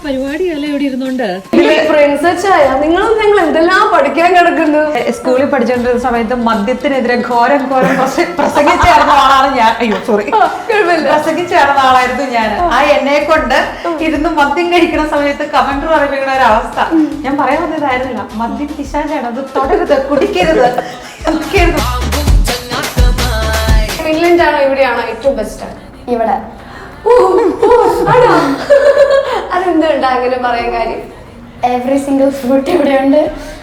പരിപാടിയല്ലേ ഇവിടെ ഇരുന്നോണ്ട് നിങ്ങൾ എന്തെല്ലാം പഠിക്കാൻ കിടക്കുന്നു. സ്കൂളിൽ പഠിച്ചുകൊണ്ടിരുന്ന സമയത്ത് മദ്യത്തിനെതിരെ ഘോരം പ്രസംഗിച്ചേർന്ന ആളാണ് ഞാൻ. അയ്യോ സോറി, പ്രസംഗിച്ചേർന്ന ആളായിരുന്നു ഞാൻ. ആ എന്നെ കൊണ്ട് ഇരുന്ന് മദ്യം കഴിക്കുന്ന സമയത്ത് കമന്റ് പറയുന്ന ഒരവസ്ഥ. ഞാൻ പറയാൻ വന്നതായിരുന്നില്ല, മദ്യം പിശാചാണ്, അത് തുടരുത്, കുടിക്കരുത്. ഫിൻലൻഡ് ആണോ ഇവിടെയാണോ ഏറ്റവും ബെസ്റ്റ്? ഇവിടെ. അതെന്തുണ്ടാ അങ്ങനെ പറയാൻ കാര്യം? എവറി സിംഗിൾ ഫുഡ് ഇവിടെയുണ്ട്.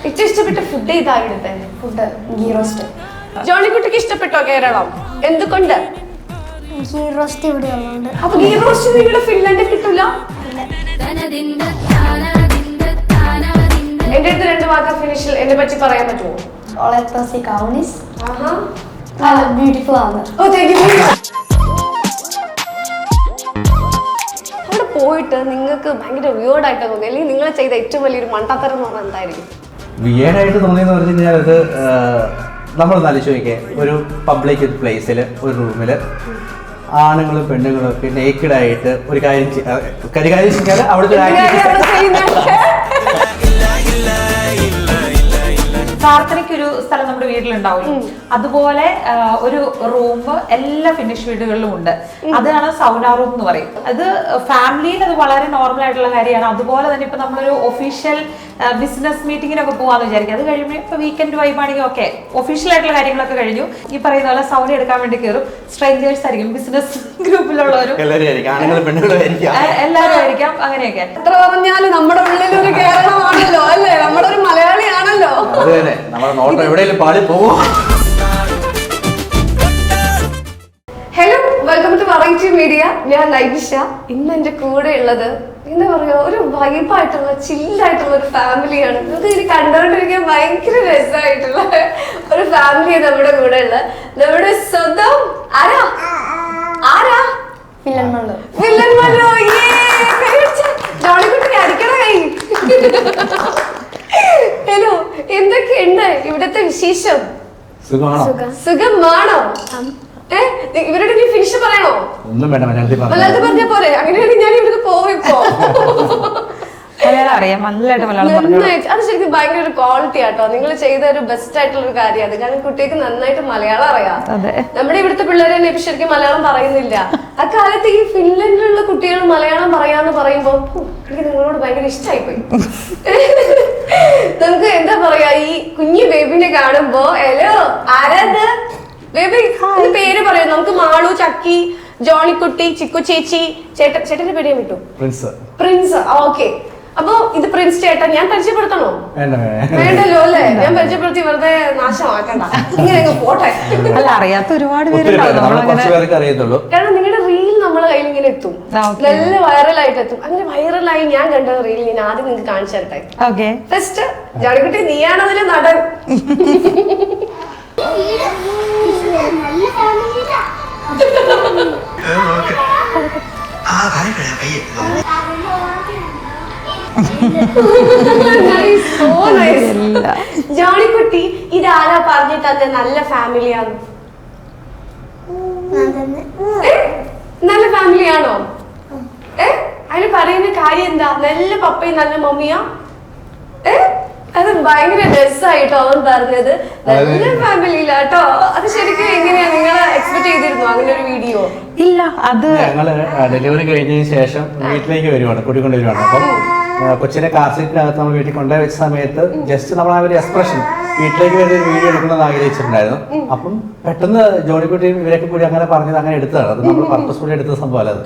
ഏറ്റവും ഇഷ്ടപ്പെട്ട ഫുഡ് ഇതാ ഇവിടുത്തെ ഫുഡ് ഗീ റോസ്റ്റ്. ജോണിക്കുട്ടിക്ക് ഇഷ്ടപ്പെട്ടോ കേരളം? എന്തുകൊണ്ട്? ഗീ റോസ്റ്റ് ഇവിടെ ഉള്ളതുകൊണ്ട്. അപ്പൊ ഗീ റോസ്റ്റ് നിങ്ങളുടെ ഫിൻലൻഡിൽ കിട്ടില്ല? എന്റെ അടുത്ത് 2 വാക്ക് ഫിനിഷിൽ എന്നെ പറ്റി പറയാൻ പറ്റുമോ? ഓളെ കൗണിസ് നല്ല ബ്യൂട്ടിഫുൾ ആണ്. ഓ താങ്ക് യു. അവിടെ പോയിട്ട് നിങ്ങൾക്ക് ഭയങ്കര വിയേർഡ് ആയിട്ട് തോന്നി, അല്ലെങ്കിൽ നിങ്ങൾ ചെയ്ത ഏറ്റവും വലിയൊരു മണ്ടത്തരം എന്ന് പറഞ്ഞാൽ എന്തായിരിക്കും? വിയേർഡായിട്ട് തോന്നിയെന്ന് പറഞ്ഞു കഴിഞ്ഞാൽ അത് നമ്മളൊന്ന് ആലോചിച്ച് ഒരു പബ്ലിക് പ്ലേസിൽ ഒരു റൂമിൽ ആണുങ്ങളും പെണ്ണുങ്ങളും പിന്നെ നേക്കഡായിട്ട് ഒരു കാര്യം ചെയ്യാൻ അവിടുത്തെ പ്രാർത്ഥനയ്ക്കൊരു സ്ഥലം നമ്മുടെ വീട്ടിലുണ്ടാവും. അതുപോലെ ഒരു റൂം എല്ലാ ഫിനിഷ് വീടുകളിലും ഉണ്ട്. അതാണ് സൗന റൂം എന്ന് പറയും. അത് ഫാമിലിയിൽ അത് വളരെ നോർമൽ ആയിട്ടുള്ള കാര്യമാണ്. അതുപോലെ തന്നെ ഇപ്പൊ നമ്മളൊരു ഒഫീഷ്യൽ ബിസിനസ് മീറ്റിങ്ങിനൊക്കെ പോവാന്ന് വിചാരിക്കും. അത് കഴിയുമ്പോൾ ഇപ്പൊ വീക്കെൻഡ് വൈബാണെങ്കിൽ ഓക്കെ, ഒഫീഷ്യൽ ആയിട്ടുള്ള കാര്യങ്ങളൊക്കെ കഴിഞ്ഞു. ഈ പറയുന്ന പോലെ സൗന എടുക്കാൻ വേണ്ടി കയറും. സ്ട്രേഞ്ചേഴ്സ് ആയിരിക്കും, ബിസിനസ് ഗ്രൂപ്പിലുള്ളവരും എല്ലാവരും ആയിരിക്കാം. അങ്ങനെയൊക്കെ എത്ര പറഞ്ഞാലും നമ്മുടെ ഉള്ളിലൊരു കേരളമാണല്ലോ അല്ലേ, നമ്മുടെ ഒരു മലയാളിയാണല്ലോ. Hello, welcome to variety media. ഞാൻ നൈബിഷ. ഇന്ന് എന്റെ കൂടെ ഉള്ളത് എന്താ പറയാ, ഒരു വൈബായിട്ടുള്ള ചില്ലായിട്ടുള്ള ഒരു ഫാമിലിയാണ്. നമുക്ക് ഇനി കണ്ടുകൊണ്ടിരിക്കാൻ ഭയങ്കര രസമായിട്ടുള്ള ഒരു ഫാമിലിയാണ് നമ്മുടെ കൂടെ ഉള്ളത്. നമ്മുടെ സ്വന്തം ആരാ വില്ലന്മാരോ ജോളിക്കുട്ടി അടിക്കണ കൈ. ഹലോ, എന്തൊക്കെയുണ്ട് ഇവിടത്തെ വിശേഷം? സുഖമാണോ? ഇവരുടെ നീ ഫിനിഷ് പറയണോ? ഒന്നും വേണ്ട, മലയാളത്തിൽ പറഞ്ഞാ പോരെ? അങ്ങനെയാണെങ്കിൽ ഞാൻ ഇവിടുന്ന് പോയിപ്പോ. അത് ശരിക്കും ഭയങ്കര ഒരു ക്വാളിറ്റി ആട്ടോ. നിങ്ങൾ ചെയ്ത ഒരു ബെസ്റ്റ് ആയിട്ടുള്ള ഒരു കാര്യമാണ്. കാരണം കുട്ടികൾക്ക് നന്നായിട്ട് മലയാളം അറിയാം. നമ്മുടെ ഇവിടുത്തെ പിള്ളേരെ തന്നെ ഇപ്പൊ ശരിക്കും മലയാളം പറയുന്നില്ല. അക്കാലത്ത് ഈ ഫിൻലൻഡിലുള്ള കുട്ടികൾ മലയാളം പറയാന്ന് പറയുമ്പോ എനിക്ക് നിങ്ങളോട് ഭയങ്കര ഇഷ്ടമായിപ്പോയി. നമുക്ക് എന്താ പറയാ, ഈ കുഞ്ഞു ബേബിനെ കാണുമ്പോ ഹലോ ആരാത് ബേബി പേര് പറയും. നമുക്ക് മാളു, ചക്കി, ജോണിക്കുട്ടി, ചിക്കു ചേച്ചി, ചേട്ടന്റെ പേര് ഞാൻ വിട്ടു, പ്രിൻസ്. ഓക്കെ, അപ്പൊ ഇത് പ്രിൻസ് ചേട്ടൻ. ഞാൻ പരിചയപ്പെടുത്തണോ? വേണ്ടല്ലോ അല്ലേ? ഞാൻ പരിചയപ്പെടുത്തി വെറുതെ നാശമാക്കണ്ട. ഇങ്ങനെ പോട്ടെ. അല്ല, അറിയാത്ത ഒരുപാട് പേരുള്ളൂ. കാരണം നിങ്ങളുടെ റീൽ നമ്മളെ കയ്യിൽ ഇങ്ങനെ എത്തും, നല്ല വൈറലായിട്ട് എത്തും. അങ്ങനെ വൈറലായി ഞാൻ കണ്ട റീൽ ഞാൻ ആദ്യം നിങ്ങൾക്ക് കാണിച്ചു തരട്ടെ. ഫസ്റ്റ് ജോണിക്കുട്ടി, നീയാണതിലെ നടൻ. ജോണിക്കുട്ടി, ഇതാരാ പറഞ്ഞിട്ട് അത് നല്ല ഫാമിലിയാണ്? നല്ല ഫാമിലിയാണോ? അതിന് പറയുന്ന കാര്യം എന്താ? നല്ല പപ്പയും നല്ല മമ്മിയാ? അത് ഭയങ്കര രസമായിട്ടോ അവൻ പറഞ്ഞത്. നല്ല ഫാമിലിയിലാട്ടോ. അത് ശരിക്കും എങ്ങനെയാ, നിങ്ങൾ എക്സ്പെക്ട് ചെയ്തിരുന്നു അങ്ങനെ ഒരു വീഡിയോ? ഇല്ല, അത് ഞങ്ങള് ഡെലിവറി കഴിഞ്ഞതിന് ശേഷം വീട്ടിലേക്ക് വരുവാണ്, കൂട്ടിക്കൊണ്ട് വരുവാണ്. അപ്പം കൊച്ചിനെ കാർ സീറ്റിനകത്ത് നമ്മൾ വീട്ടിൽ കൊണ്ടുപോയി വെച്ച സമയത്ത് ജസ്റ്റ് നമ്മൾ ആ ഒരു എക്സ്പ്രഷൻ വീട്ടിലേക്ക് വരുന്ന ഒരു വീഡിയോ എടുക്കണമെന്ന് ആഗ്രഹിച്ചിട്ടുണ്ടായിരുന്നു. അപ്പം പെട്ടെന്ന് ജോണിക്കുട്ടിയും ഇവരൊക്കെ കൂടി അങ്ങനെ പറഞ്ഞത് അങ്ങനെ എടുത്തതാണ്. അത് നമ്മൾ പർപ്പസ്ഫുള്ളി എടുത്ത സംഭവം. അത്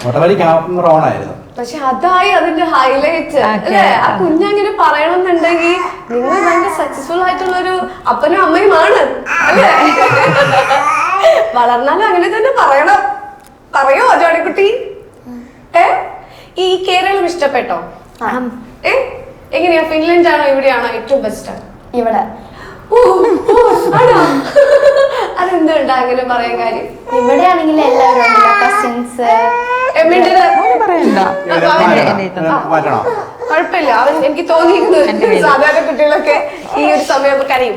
ഓട്ടോമാറ്റിക് ക്യാമറ ഓൺ ആയിരുന്നു. പക്ഷെ അതായി അതിന്റെ ഹൈലൈറ്റ് അല്ലേ? ആ കുഞ്ഞങ്ങനെ പറയണമെന്നുണ്ടെങ്കിൽ നിങ്ങൾ ഭയങ്കര സക്സസ്ഫുൾ ആയിട്ടുള്ള ഒരു അപ്പനും അമ്മയുമാണ് അല്ലേ? വളർന്നാലും അങ്ങനെ തന്നെ പറയണം. പറയോ ജോണിക്കുട്ടി? ഈ കേരളം ഇഷ്ടപ്പെട്ടോ? എങ്ങനെയാ, ഫിൻലൻഡ് ആണോ ഇവിടെയാണോ ഏറ്റവും ബെസ്റ്റ്? ഇവിടെ. അതെന്തുണ്ടാ അങ്ങനെ പറയാൻ കാര്യം? ഇവിടെയാണെങ്കിൽ എല്ലാവരും കസിൻസ്. കുഴപ്പമില്ല, അവൻ എനിക്ക് തോന്നിയിരുന്നു സാധാരണ കുട്ടികളൊക്കെ ഈ ഒരു സമയം കരയും.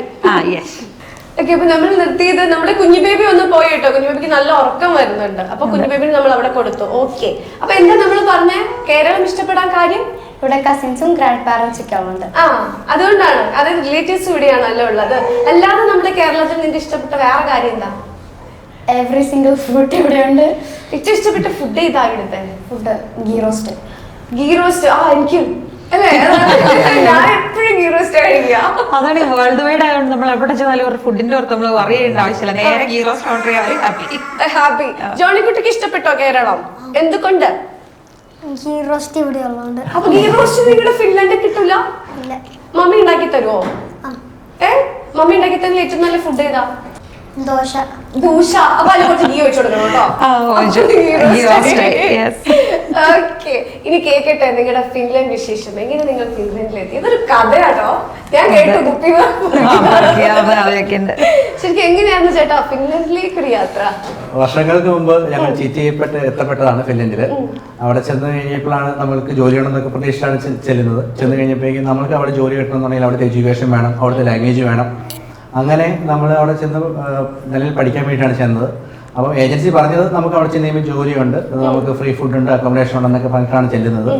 ഓക്കെ, അപ്പൊ നമ്മൾ നിർത്തിയത് നമ്മുടെ കുഞ്ഞു ബേബി ഒന്ന് പോയി കേട്ടോ. കുഞ്ഞു ബേബിക്ക് നല്ല ഉറക്കം വരുന്നുണ്ട്. അപ്പൊ കുഞ്ഞു ബേബിന് നമ്മൾ അവിടെ കൊടുത്തു. ഓക്കെ, അപ്പൊ എന്താ നമ്മൾ പറഞ്ഞ കേരളം ഇഷ്ടപ്പെടാൻ കാര്യം? ഇവിടെ കസിൻസും ഗ്രാൻഡ് പാരന്റ്സ് ഒക്കെ ഉള്ളത്. ആ, അതുകൊണ്ടാണ്. അത് റിലേറ്റീവ്സ് ഇവിടെയാണല്ലോ ഉള്ളത്. അല്ലാതെ നമ്മുടെ കേരളത്തിൽ നിങ്ങൾക്ക് ഇഷ്ടപ്പെട്ട വേറെ കാര്യം എന്താ? എവറി സിംഗിൾ ഫുഡ് ഇവിടെ ഉണ്ട്. ഏറ്റവും ഇഷ്ടപ്പെട്ട ഫുഡ് ഇതാ ഇവിടുത്തെ food ghee roast. Ghee roast. ആ, എനിക്കും അല്ലേ, ഞാൻ എപ്പോഴും ഗീ റോസ്റ്റ് കഴിക്കുക. അതാണ് വേൾഡ് വൈഡ് ആയതുകൊണ്ട് നമ്മൾ എവിടെ ചെന്നാലും ഒരു ഫുഡിന്റെ ഓർത്ത് നമ്മൾ വറി ചെയ്യേണ്ട ആവശ്യമില്ല. നേരെ ഗീ റോസ്റ്റ് ഓർഡർ ചെയ്യാൻ ഹാപ്പി. ജോണിക്കുട്ടിക്ക് ഇഷ്ടപ്പെട്ടോ കേരളം? എന്തുകൊണ്ട്? ഗീ റോസ്റ്റ് ഇവിടെ ഉള്ളതുകൊണ്ട്. അപ്പൊ ഗീ റോസ്റ്റ് നിങ്ങളുടെ ഫിൻലാൻഡിൽ കിട്ടൂല? ഇല്ല. മമ്മി ഉണ്ടാക്കി തരുമോ? മമ്മി ഉണ്ടാക്കി തരുന്ന ഏറ്റവും നല്ല ഫുഡ് ഏതാ? ദോശ. ദോശ. അപ്പൊ അതിൽ കുറച്ച് ഗീ വെച്ചു കൊടുക്കണം കേട്ടോ. ഓക്കെ, ഇനി കേക്കട്ടെ നിങ്ങളുടെ ഫിൻലാൻഡ് വിശേഷം. എങ്ങനെ നിങ്ങൾ ഫിൻലാൻഡിലെത്തി? ഇതൊരു കഥയാട്ടോ, ഞാൻ കേട്ടു. കുപ്പി ശരിക്കും എങ്ങനെയായിരുന്നു ചേട്ടാ ഫിൻലാൻഡിലേക്ക് ഒരു യാത്ര? വർഷങ്ങൾക്ക് മുമ്പ് ഞങ്ങൾ എത്തപ്പെട്ടതാണ് ഫിൻലൻഡിൽ. അവിടെ ചെന്ന് കഴിഞ്ഞപ്പോഴാണ് നമ്മൾക്ക് ജോലി ചെയ്യണമെന്നൊക്കെ പ്രതീക്ഷിച്ചാണ് ചെല്ലുന്നത്. ചെന്ന് കഴിഞ്ഞപ്പോഴേക്കും നമ്മൾക്ക് അവിടെ ജോലി കിട്ടണമെന്നുണ്ടെങ്കിൽ അവിടുത്തെ എഡ്യൂക്കേഷൻ വേണം, അവിടുത്തെ ലാംഗ്വേജ് വേണം. അങ്ങനെ നമ്മൾ അവിടെ ചെന്ന് നിലയിൽ പഠിക്കാൻ വേണ്ടിയിട്ടാണ് ചെന്നത്. അപ്പോൾ ഏജൻസി പറഞ്ഞത് നമുക്ക് അവിടെ ചെന്ന് കഴിയുമ്പോൾ ജോലിയുണ്ട്, നമുക്ക് ഫ്രീ ഫുഡ് ഉണ്ട്, അക്കോമഡേഷൻ ഉണ്ടെന്നൊക്കെ പറഞ്ഞിട്ടാണ് ചെല്ലുന്നത്.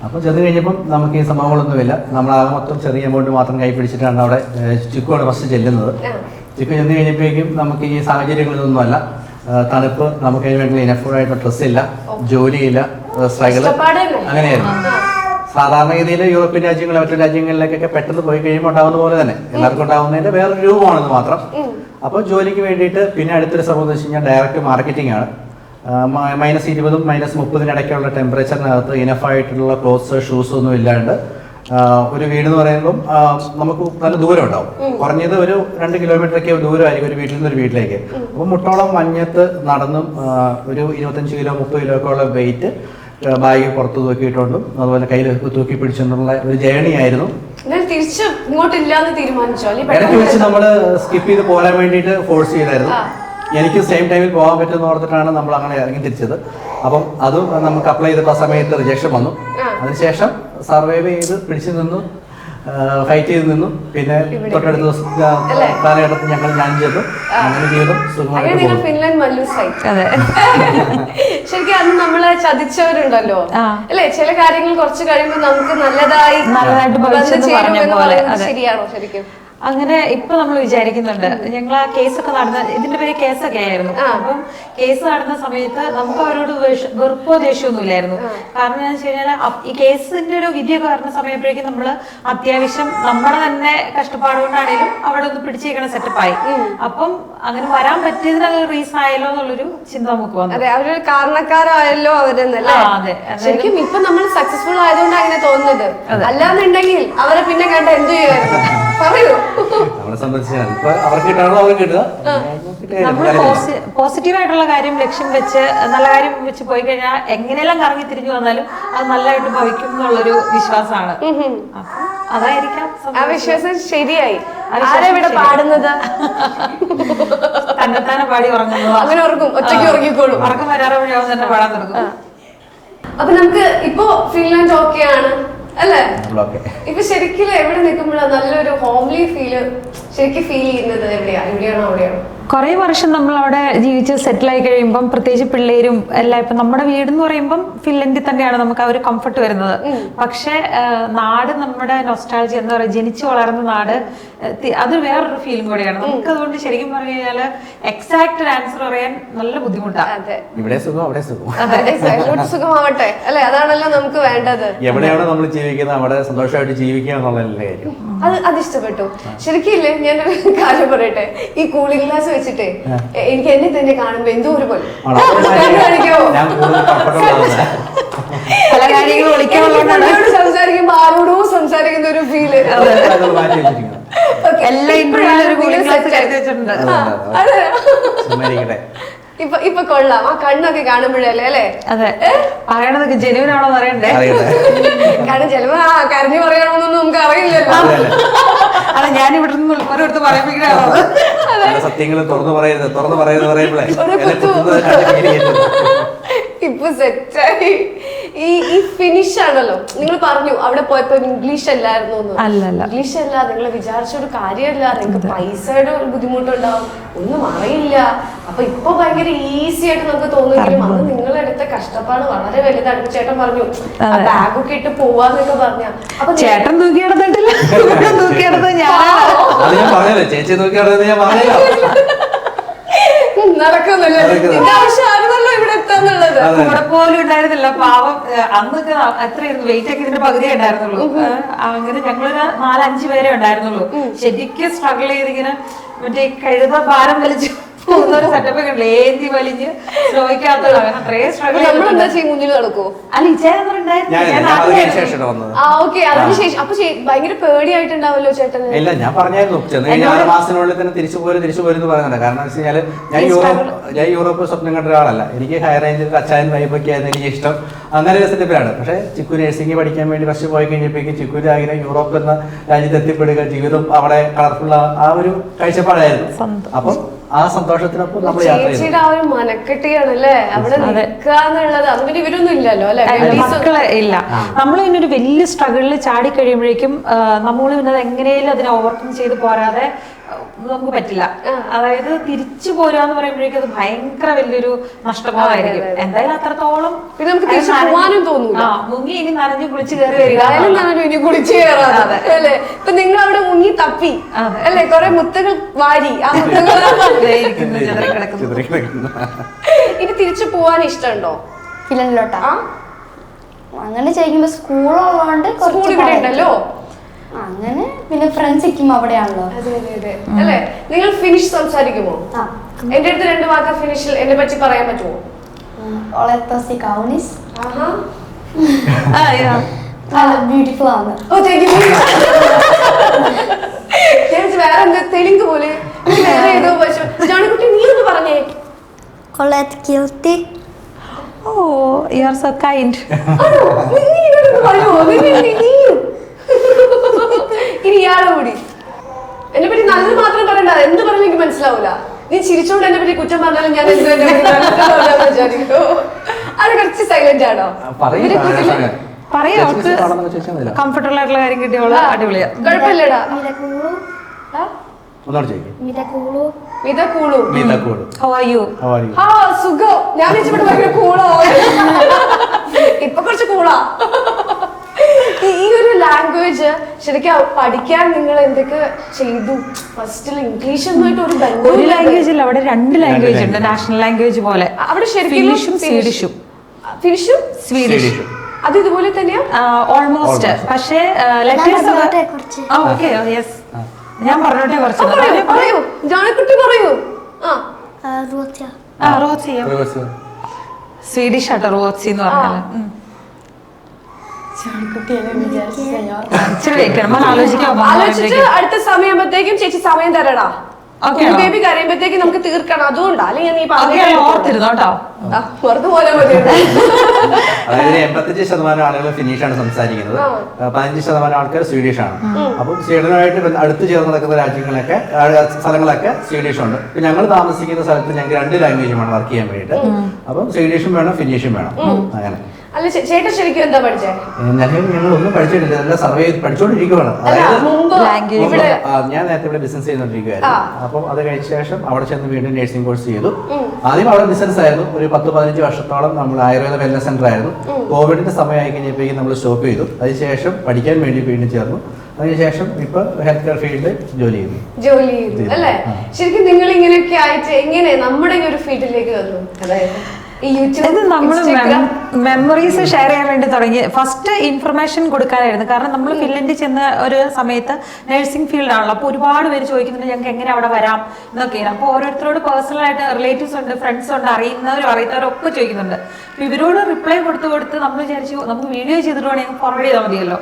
അപ്പോൾ ചെന്ന് കഴിഞ്ഞപ്പം നമുക്ക് ഈ സംഭവങ്ങളൊന്നുമില്ല. നമ്മളാകെ മൊത്തം ചെറിയ എമൗണ്ട് മാത്രം കൈ പിടിച്ചിട്ടാണ് അവിടെ ചിക്കുവാണ് ഫസ്റ്റ് ചെല്ലുന്നത്. ചിക്കു ചെന്ന് കഴിഞ്ഞപ്പോഴേക്കും നമുക്ക് ഈ സാഹചര്യങ്ങളിലൊന്നുമല്ല. തണുപ്പ്, നമുക്ക് അതിന് വേണ്ടി ഇനഫുള്ളായിട്ട് ഡ്രസ്സില്ല, ജോലിയില്ല, സ്ട്രഗിൾ, അങ്ങനെയായിരുന്നു. സാധാരണഗതിയിൽ യൂറോപ്യൻ രാജ്യങ്ങൾ മറ്റു രാജ്യങ്ങളിലേക്കൊക്കെ പെട്ടെന്ന് പോയി കഴിയുമ്പോൾ ഉണ്ടാകുന്ന പോലെ തന്നെ എല്ലാവർക്കും ഉണ്ടാകുന്നതിന്റെ വേറൊരു രൂപമാണെന്ന് മാത്രം. അപ്പോൾ ജോലിക്ക് വേണ്ടിയിട്ട് പിന്നെ അടുത്തൊരു സംഭവം എന്ന് വെച്ച് കഴിഞ്ഞാൽ ഡയറക്റ്റ് മാർക്കറ്റിംഗ് ആണ്. -20 -30 ഇടയ്ക്കുള്ള ടെമ്പറേച്ചറിനകത്ത് ഇനഫായിട്ടുള്ള ക്ലോത്ത്സ്, ഷൂസ് ഒന്നും ഇല്ലാണ്ട് ഒരു വീട് എന്ന് പറയുമ്പം നമുക്ക് നല്ല ദൂരം ഉണ്ടാവും. കുറഞ്ഞത് ഒരു 2 കിലോമീറ്ററൊക്കെ ദൂരമായിരിക്കും ഒരു വീട്ടിൽ നിന്ന് ഒരു വീട്ടിലേക്ക്. അപ്പോൾ മുട്ടോളം മഞ്ഞത്ത് നടന്നും ഒരു 25 കിലോ 30 കിലോ ഒക്കെ ഉള്ള വെയിറ്റ് ബാഗ് പുറത്ത് തൂക്കിയിട്ടുണ്ടും അതുപോലെ കയ്യിൽ തൂക്കി പിടിച്ചുകൊണ്ടുള്ള ഒരു ജേണി ആയിരുന്നു. തിരിച്ച് ഇങ്ങോട്ടില്ലാന്ന് തീരുമാനിച്ചോ? ഇടയ്ക്ക് വെച്ച് നമ്മൾ സ്കിപ്പ് ചെയ്ത് പോരാൻ വേണ്ടിയിട്ട് ഫോഴ്സ് ചെയ്തായിരുന്നു. എനിക്ക് സെയിം ടൈമിൽ പോകാൻ പറ്റുമെന്ന് ഓർത്തിട്ടാണ് നമ്മൾ അങ്ങനെ ഇറങ്ങി തിരിച്ചത്. അപ്പം അതും നമുക്ക് അപ്ലൈ ചെയ്തിട്ട് ആ സമയത്ത് റിജക്ഷൻ വന്നു. അതിനുശേഷം സർവൈവ് ചെയ്ത് പിടിച്ചു നിന്നു, ഫൈറ്റ് ചെയ്ത് നിന്നു. പിന്നെ തൊട്ടടുത്ത ദിവസം കാലഘട്ടത്തിൽ ഞാൻ ചെന്നു. അങ്ങനെ ജീവിതം സുഖമായിട്ട് ഫിൻലാൻഡ് മല്ലൂസായി. ശരിക്കും അന്ന് നമ്മളെ ചതിച്ചവരുണ്ടല്ലോ അല്ലെ, ചില കാര്യങ്ങൾ കുറച്ച് കഴിയുമ്പോൾ നമുക്ക് നല്ലതായിട്ട് ശരിയാണോ? ശരിക്കും അങ്ങനെ ഇപ്പൊ നമ്മൾ വിചാരിക്കുന്നുണ്ട്. ഞങ്ങൾ ആ കേസൊക്കെ നടന്ന, ഇതിന്റെ പേര് കേസൊക്കെ ആയിരുന്നു. അപ്പം കേസ് നടന്ന സമയത്ത് നമുക്ക് അവരോട് വെറുപ്പോ ദേഷ്യമൊന്നും ഇല്ലായിരുന്നു. കാരണം എന്താ വെച്ച് കഴിഞ്ഞാൽ ഈ കേസിന്റെ ഒരു വിധിയൊക്കെ വരുന്ന സമയപ്പോഴേക്കും നമ്മള് അത്യാവശ്യം നമ്മുടെ തന്നെ കഷ്ടപ്പാടുകൊണ്ടാണേലും അവിടെ ഒന്ന് പിടിച്ചേക്കണ സെറ്റപ്പായി. അപ്പം അങ്ങനെ വരാൻ പറ്റിയതിന് റീസൺ ആയല്ലോ എന്നുള്ളൊരു ചിന്ത നമുക്ക് വന്നു. അതെ, അവരൊരു കാരണക്കാരായല്ലോ അവരെന്നല്ലേ. ശരിക്കും ഇപ്പൊ നമ്മൾ സക്സസ്ഫുൾ ആയതുകൊണ്ട് അങ്ങനെ തോന്നുന്നത്. അല്ലാന്നുണ്ടെങ്കിൽ അവരെ പിന്നെ കണ്ട എന്ത് ചെയ്യുമായിരുന്നു? പറയൂ. നമ്മള് പോസിറ്റീവായിട്ടുള്ള കാര്യം ലക്ഷ്യം വെച്ച് നല്ല കാര്യം വെച്ച് പോയി കഴിഞ്ഞാൽ എങ്ങനെയെല്ലാം കറങ്ങി തിരിഞ്ഞു വന്നാലും അത് നല്ലതായിട്ട് ഭവിക്കും എന്നുള്ളൊരു വിശ്വാസമാണ്. അതായിരിക്കാം ആ വിശ്വാസം ശരിയായി. ആരെവിടെ പാടുന്നത്? തന്നെത്താനെ പാടി ഉറങ്ങുന്നത്. അങ്ങനെ ഉറങ്ങും, ഒറ്റയ്ക്ക് ഉറങ്ങിക്കോളും. ഉറക്കം വരാറെ വഴിയാവും തന്നെ പാടാൻ തുടങ്ങും. അപ്പൊ നമുക്ക് ഇപ്പോ ഫിൻലാൻഡ് ഓക്കെയാണ് അല്ലേ? ഇപ്പൊ ശരിക്കും എവിടെ നിൽക്കുമ്പോഴാണ് നല്ലൊരു ഹോംലി ഫീല് ശരിക്കും ഫീൽ ചെയ്യുന്നത്? എവിടെയാ? ഇവിടെയാണോ അവിടെയാണോ? കുറേ വർഷം നമ്മൾ അവിടെ ജീവിച്ച് സെറ്റിലായി കഴിയുമ്പം പ്രത്യേകിച്ച് പിള്ളേരും എല്ലാം ഇപ്പം നമ്മുടെ വീട് എന്ന് പറയുമ്പം ഫിൻലൻഡിൽ തന്നെയാണ് നമുക്ക് ആ ഒരു കംഫർട്ട് വരുന്നത്. പക്ഷെ നാട് നമ്മുടെ നൊസ്റ്റാൾജി എന്താ പറയുക, ജനിച്ചു വളർന്ന നാട്, അത് വേറൊരു ഫീലും കൂടെയാണ് നമുക്ക്. അതുകൊണ്ട് ശരിക്കും പറഞ്ഞു കഴിഞ്ഞാൽ എക്സാക്ട് ആൻസർ പറയാൻ നല്ല ബുദ്ധിമുട്ടാണ്. ഇവിടെ സുഖം അവിടെ സുഖം, സുഖമാവട്ടെ അല്ലെ, അതാണല്ലോ നമുക്ക് വേണ്ടത്. എവിടെയാണ് നമ്മൾ ജീവിക്കുന്നത് അവിടെ സന്തോഷമായിട്ട് ജീവിക്കുക എന്നുള്ളതല്ലേ കാര്യം. അത് ഇഷ്ടപ്പെട്ടു ശരിക്കും. ഇല്ലേ, ഞാനൊരു കാര്യം പറയട്ടെ, ഈ കൂളിംഗ് ഗ്ലാസ് വെച്ചിട്ട് എനിക്ക് എന്നെ തന്നെ കാണുമ്പോ എന്തോ ഒരു പോലെ പല കാര്യങ്ങളും സംസാരിക്കുമ്പോ ആരോടോ സംസാരിക്കുന്ന ഒരു ഫീല്. എല്ലാ ഇന്റർവ്യൂവിലും ഒരു കൂളിംഗ് ഗ്ലാസ് കരുതി വെച്ചിട്ടുണ്ട്. ഇപ്പൊ കൊള്ളാം. ആ കണ്ണൊക്കെ കാണുമ്പോഴല്ലേ അല്ലേ? അതെ, പറയണതൊക്കെ ജെനുവിനാണോ അറിയണ്ടേ? കാരണം ചിലപ്പോ കരഞ്ഞു പറയണമെന്നൊന്നും നമുക്ക് അറിയില്ലല്ലോ. അല്ല, ഞാൻ ഇവിടെ നിന്ന് ഉൾപ്പെടെ പറയുമ്പോഴാണോ സത്യങ്ങൾ തുറന്നു പറയുന്നത് പറയുമ്പോഴേ ഇപ്പൊ സെറ്റായി. ഈ ഫിനിഷ് ആണല്ലോ, നിങ്ങൾ പറഞ്ഞു അവിടെ പോയപ്പോ ഇംഗ്ലീഷ് അല്ലായിരുന്നു. അല്ലല്ല. ഇംഗ്ലീഷ് അല്ല, നിങ്ങൾ വിചാരിച്ച ഒരു കാര്യമല്ല. നിങ്ങൾക്ക് പൈസയുടെ ഒരു ബുദ്ധിമുട്ടുണ്ടാവും, ഒന്നും അറിയില്ല. അപ്പൊ ഇപ്പൊ ഭയങ്കര ഈസി ആയിട്ട് നമുക്ക് തോന്നുമെങ്കിലും അന്ന് നിങ്ങളെടുത്ത കഷ്ടപ്പാട് വളരെ വലുതാണ്. ചേട്ടൻ പറഞ്ഞു ബാഗൊക്കെ ഇട്ട് പോവാന്നൊക്കെ പറഞ്ഞ. അപ്പൊ ചേട്ടൻ തൂക്കിയെടുത്തിട്ടില്ല, തൂക്കിയെടുത്ത് ഞാനാണ്. അത് ഞാൻ പറഞ്ഞല്ലോ, ചേച്ചി നോക്കിയാണെന്ന് ഞാൻ പറഞ്ഞല്ലോ. നടക്കുന്നില്ല, ഇതിന്റെ ആവശ്യമായിരുന്നല്ലോ ഇവിടെ എത്താന്നുള്ളത്. കൂടെ പോലും ഉണ്ടായിരുന്നില്ല പാവം. അന്നൊക്കെ എത്രയായിരുന്നു വെയിറ്റ് ഒക്കെ ഇതിന്റെ പകുതിയേ ഉണ്ടായിരുന്നുള്ളൂ. അങ്ങനെ ഞങ്ങളൊരു 4-5 പേരെ ഉണ്ടായിരുന്നുള്ളൂ. ശരിക്കും സ്ട്രഗിൾ ചെയ്തിങ്ങനെ മറ്റേ കഴുത ഭാരം വലിച്ചു പോകുന്ന ഒരു സെറ്റപ്പ് ഒക്കെ ഉണ്ട്. ഏന്തി വലിഞ്ഞ് സ്ലോയ്ക്കകത്ത് അത്രയും സ്ട്രഗിൾ. നമ്മളെന്താ ചെയ്യും, മുന്നിൽ നടക്കുവോ? അല്ല ഓക്കെ, അതിനുശേഷം അപ്പൊ ഭയങ്കര പേടിയായിട്ടുണ്ടാവല്ലോ ചേട്ടന്? ഇല്ല, ഞാൻ പറഞ്ഞായിരുന്നു ചെന്ന് 6 മാസത്തിനുള്ളിൽ തന്നെ തിരിച്ചു പോരും പറയുന്നുണ്ട്. കാരണം വെച്ച് കഴിഞ്ഞാൽ ഞാൻ യൂറോപ്പ് സ്വപ്നം കണ്ട ഒരാളല്ല. എനിക്ക് ഹൈ റേഞ്ചിൽ അച്ചായൻ വൈബൊക്കെ ആയിരുന്നു എനിക്ക് ഇഷ്ടം. അങ്ങനെ ഒരു സെറ്റപ്പിലാണ്. പക്ഷേ ചിക്കു നഴ്സിംഗ് പഠിക്കാൻ വേണ്ടി ഫസ്റ്റ് പോയി കഴിഞ്ഞപ്പോഴേക്കും ചിക്കുവിന്റെ ആഗ്രഹം യൂറോപ്പ് എന്ന രാജ്യത്ത് എത്തിപ്പെടുക, ജീവിതം അവിടെ കളർഫുൾ ആ ഒരു കാഴ്ചപ്പാടായിരുന്നു. അപ്പം ആ സന്തോഷത്തിനൊപ്പം നമ്മൾ യാത്ര ചെയ്തു. ചേച്ചിയുടെ ആ ഒരു മനക്കെട്ടിയാണല്ലേ അവിടെ നിൽക്കാന്നുള്ളത്. അങ്ങനെ ഇവരൊന്നും ഇല്ലല്ലോ അല്ലെ, മക്കളെ ഇല്ല. നമ്മൾ ഇതിനൊരു വലിയ സ്ട്രഗിളിൽ ചാടി കഴിയുമ്പോഴേക്കും നമ്മൾ പിന്നെ എങ്ങനെയും അതിനെ ഓവർകം ചെയ്ത് പോരാതെ നമുക്ക് പറ്റില്ല. അതായത് തിരിച്ചു പോരാന്ന് പറയുമ്പോഴേക്കും അത് ഭയങ്കര വലിയൊരു നഷ്ടമായിരിക്കും. എന്തായാലും അത്രത്തോളം നമുക്ക് തിരിച്ചു പോവാനും തോന്നുന്നു. മുങ്ങി ഇനി നനഞ്ഞു കുളിച്ച് കയറി വരിക, ഇനി കുളിച്ചു കയറാതെ അല്ലേ. ഇപ്പൊ നിങ്ങൾ അവിടെ മുങ്ങി തപ്പി അല്ലെ, കൊറേ മുത്തുകൾ വാരി, ആ മുത്തുകൾ ഇനി തിരിച്ചു പോവാൻ ഇഷ്ടമുണ്ടോ ഫിലിമിലോട്ടാ? അങ്ങനെ ചെയ്യുമ്പോ സ്കൂളുള്ളതുകൊണ്ട് സ്കൂൾ ഇവിടെ ഉണ്ടല്ലോ, അങ്ങനെ പിന്നെ ഫ്രണ്ട്സ് ഇരിക്കും അവിടെയാണല്ലോ. അല്ലെ, നിങ്ങൾ ഫിനിഷ് സംസാരിക്കുമോ? എന്റെ അടുത്ത് 2 വാക്ക് ഫിനിഷിൽ എന്നെ പറ്റി പറയാൻ പറ്റുമോ? ബ്യൂട്ടിഫുൾ ആണ്. വേറെ എന്താ തെലുങ്ക് പോലെ വേറെ ഏതോ പശു. ജോണിക്കുട്ടി നീ ഒന്ന് പറഞ്ഞേ. You are so kind. ഇനി ഇയാളെ കൂടി എന്നെ പറ്റി നല്ലത് മാത്രം പറയണ്ട, എന്ത് പറഞ്ഞാൽ എനിക്ക് മനസ്സിലാവൂല. നീ ചിരിച്ചോണ്ട് എന്നെ പറ്റി കുറ്റം പറഞ്ഞാലും ഞാൻ വിചാരിക്കോ? അത് കുറച്ച് സൈലന്റ് ആണോ? കംഫർട്ടബിൾ ആയിട്ടുള്ള കാര്യം കിട്ടിയോളൂ, അടിപൊളിയാ, കുഴപ്പമില്ലടാ. സുഖം. ഞാൻ വെച്ചിട്ട് ഭയങ്കര കൂളോ, ഇപ്പൊ കുറച്ച് കൂളാ. ഈ ഒരു ലാംഗ്വേജ് ശരിക്കും പഠിക്കാൻ നിങ്ങൾ എന്തൊക്കെ ചെയ്തു? ഫസ്റ്റിൽ ഇംഗ്ലീഷ് ഒന്നായിട്ട് ഒരു ലാംഗ്വേജ് ഇല്ല, അവിടെ 2 ലാംഗ്വേജ് ഉണ്ട് നാഷണൽ ലാംഗ്വേജ് പോലെ. അവിടെ ശരിക്കും ഫിനിഷും സ്വീഡിഷും. ഫിനിഷും സ്വീഡിഷും അത് ഇതുപോലെ തന്നെയാ ഓൾമോസ്റ്റ്. പക്ഷേ ഞാൻ പറഞ്ഞോട്ടെ കുറച്ച്. പറയൂ ജോണിക്കുട്ടി, പറയൂ. സ്വീഡിഷ് ആട്ടോ റോസി എന്ന് പറഞ്ഞാല്. ആലോചിച്ചിട്ട് അടുത്ത സമയത്തേക്കും ചേച്ചി സമയം തരടാ. ബേബി കരയുമ്പോഴത്തേക്ക് നമുക്ക് തീർക്കണം. അതുകൊണ്ടാ, അല്ലെങ്കിൽ നീ ഓർത്തിരുന്നോട്ടോ, വെറുതെ പോലെ മതി. അതായത് 85% ആളുകൾ ഫിനിഷാണ് സംസാരിക്കുന്നത്, 15% ആൾക്കാർ സ്വീഡിഷ് ആണ്. അപ്പം സ്വീഡനുമായിട്ട് അടുത്ത് ചേർന്ന് നടക്കുന്ന രാജ്യങ്ങളൊക്കെ സ്ഥലങ്ങളൊക്കെ സ്വീഡിഷ് ഉണ്ട്. ഇപ്പൊ ഞങ്ങൾ താമസിക്കുന്ന സ്ഥലത്ത് ഞങ്ങൾക്ക് 2 ലാംഗ്വേജും വേണം വർക്ക് ചെയ്യാൻ വേണ്ടിയിട്ട്. അപ്പം സ്വീഡിഷും വേണം ഫിനിഷും വേണം. അങ്ങനെ. അല്ല ചേട്ടൻ ശരിക്കും എന്താ പഠിച്ചേ? ഞങ്ങളൊന്നും പഠിച്ചിട്ടില്ല, എല്ലാം സർവേ പഠിച്ചുകൊണ്ടിരിക്കുകയാണ്. അതായത് ഞാൻ നേരത്തെ ഇവിടെ ബിസിനസ് ചെയ്തുകൊണ്ടിരിക്കുകയായിരുന്നു. അപ്പം അത് കഴിഞ്ഞ ശേഷം അവിടെ ചെന്ന് വീണ്ടും നഴ്സിംഗ് കോഴ്സ് ചെയ്തു. ആദ്യം അവിടെ ബിസിനസ് ആയിരുന്നു. ഒരു 10-15 വർഷത്തോളം നമ്മൾ ആയുർവേദ വെൽനസ് സെന്റർ ആയിരുന്നു. കോവിഡിന്റെ സമയമായി കഴിഞ്ഞപ്പോഴേക്കും നമ്മൾ സ്റ്റോപ്പ് ചെയ്തു. അതിനുശേഷം പഠിക്കാൻ വേണ്ടി വീണ്ടും ചേർന്നു. അതിനുശേഷം ഇപ്പൊ ഹെൽത്ത് കെയർ ഫീൽഡിൽ ജോലി ചെയ്തു അല്ലേ? ശരിക്കും നിങ്ങൾ ഇങ്ങനെയൊക്കെ ആയിട്ട് എങ്ങനെ നമ്മുടെ ഒരു ഫീൽഡിലേക്ക് വന്നു? അതായത് ഇത് നമ്മൾ മെമ്മറീസ് ഷെയർ ചെയ്യാൻ വേണ്ടി തുടങ്ങി. ഫസ്റ്റ് ഇൻഫർമേഷൻ കൊടുക്കാനായിരുന്നു. കാരണം നമ്മൾ ഫിൻലൻഡിൽ ചെന്ന ഒരു സമയത്ത് നഴ്സിംഗ് ഫീൽഡ് ആണല്ലോ. അപ്പോൾ ഒരുപാട് പേര് ചോദിക്കുന്നുണ്ട് ഞങ്ങൾക്ക് എങ്ങനെ അവിടെ വരാം എന്നൊക്കെയാണ്. അപ്പോൾ ഓരോരുത്തരോട് പേഴ്സണലായിട്ട് റിലേറ്റീവ്സ് ഉണ്ട്, ഫ്രണ്ട്സ് ഉണ്ട്, അറിയുന്നവരും അറിയാത്തവരും ഒക്കെ ചോദിക്കുന്നുണ്ട്. അപ്പോൾ ഇവരോട് റിപ്ലൈ കൊടുത്ത് നമ്മൾ വിചാരിച്ചു നമുക്ക് വീഡിയോ ചെയ്തിട്ടുണ്ടെങ്കിൽ ഫോർവേഡ് ചെയ്താൽ മതിയല്ലോ.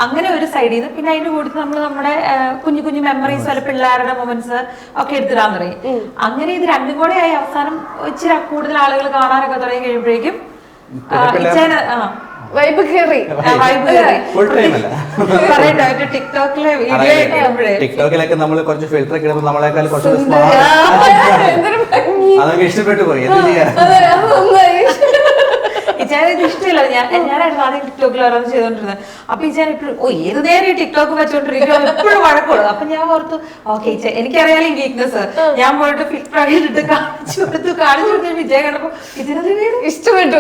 അങ്ങനെ ഒരു സൈഡിൽ നിന്ന് പിന്നെ അതിന്റെ കൂട്ടത്തിൽ നമ്മൾ നമ്മുടെ കുഞ്ഞു കുഞ്ഞു മെമ്മറീസ് അല്ല പിള്ളേരുടെ മൊമെന്റ്സ് ഒക്കെ എടുത്തിടാൻ തുടങ്ങി. അങ്ങനെ ഇത് 2ഉം കൂടെ ആയി അവസാനം ഇച്ചിരി കൂടുതൽ ആളുകൾ കാണാനൊക്കെ തുടങ്ങി കഴിയുമ്പോഴേക്കും വൈബ് കയറി. ടിക്ടോക്കിലൊക്കെ നമ്മൾ കുറച്ച് ഫിൽറ്റർ ഒക്കെ ഇടുമ്പോൾ നമ്മളെക്കാൾ കുറച്ച് അതൊക്കെ ഇഷ്ടപ്പെട്ടു പോയി. എന്ത് ചെയ്യാൻ? ഇച്ചാൻ ഇത് ഇഷ്ടമില്ല. ഞാനായിരുന്നു ആദ്യം ടിക്ടോക്കിൽ ഓരോന്ന് ചെയ്തോണ്ടിരുന്നത്. അപ്പൊ ഇച്ചാൻ എപ്പോഴും ഏത് നേരം ഈ ടിക്ടോക്ക് വെച്ചോണ്ടിരിക്കും, എപ്പോഴും വഴക്കുള്ളൂ. അപ്പൊ ഞാൻ ഓർത്തു ഓക്കെ ഇച്ച എനിക്കറിയാലോ ഈ വീക്ക്നെസ്. ഞാൻ പോയിട്ട് ഫിൽറ്റർ ആക്കിയിട്ട് കാണിച്ചു കൊടുത്ത് വിജയ കണ്ടപ്പോ ഇതിനത് ഇഷ്ടപ്പെട്ടു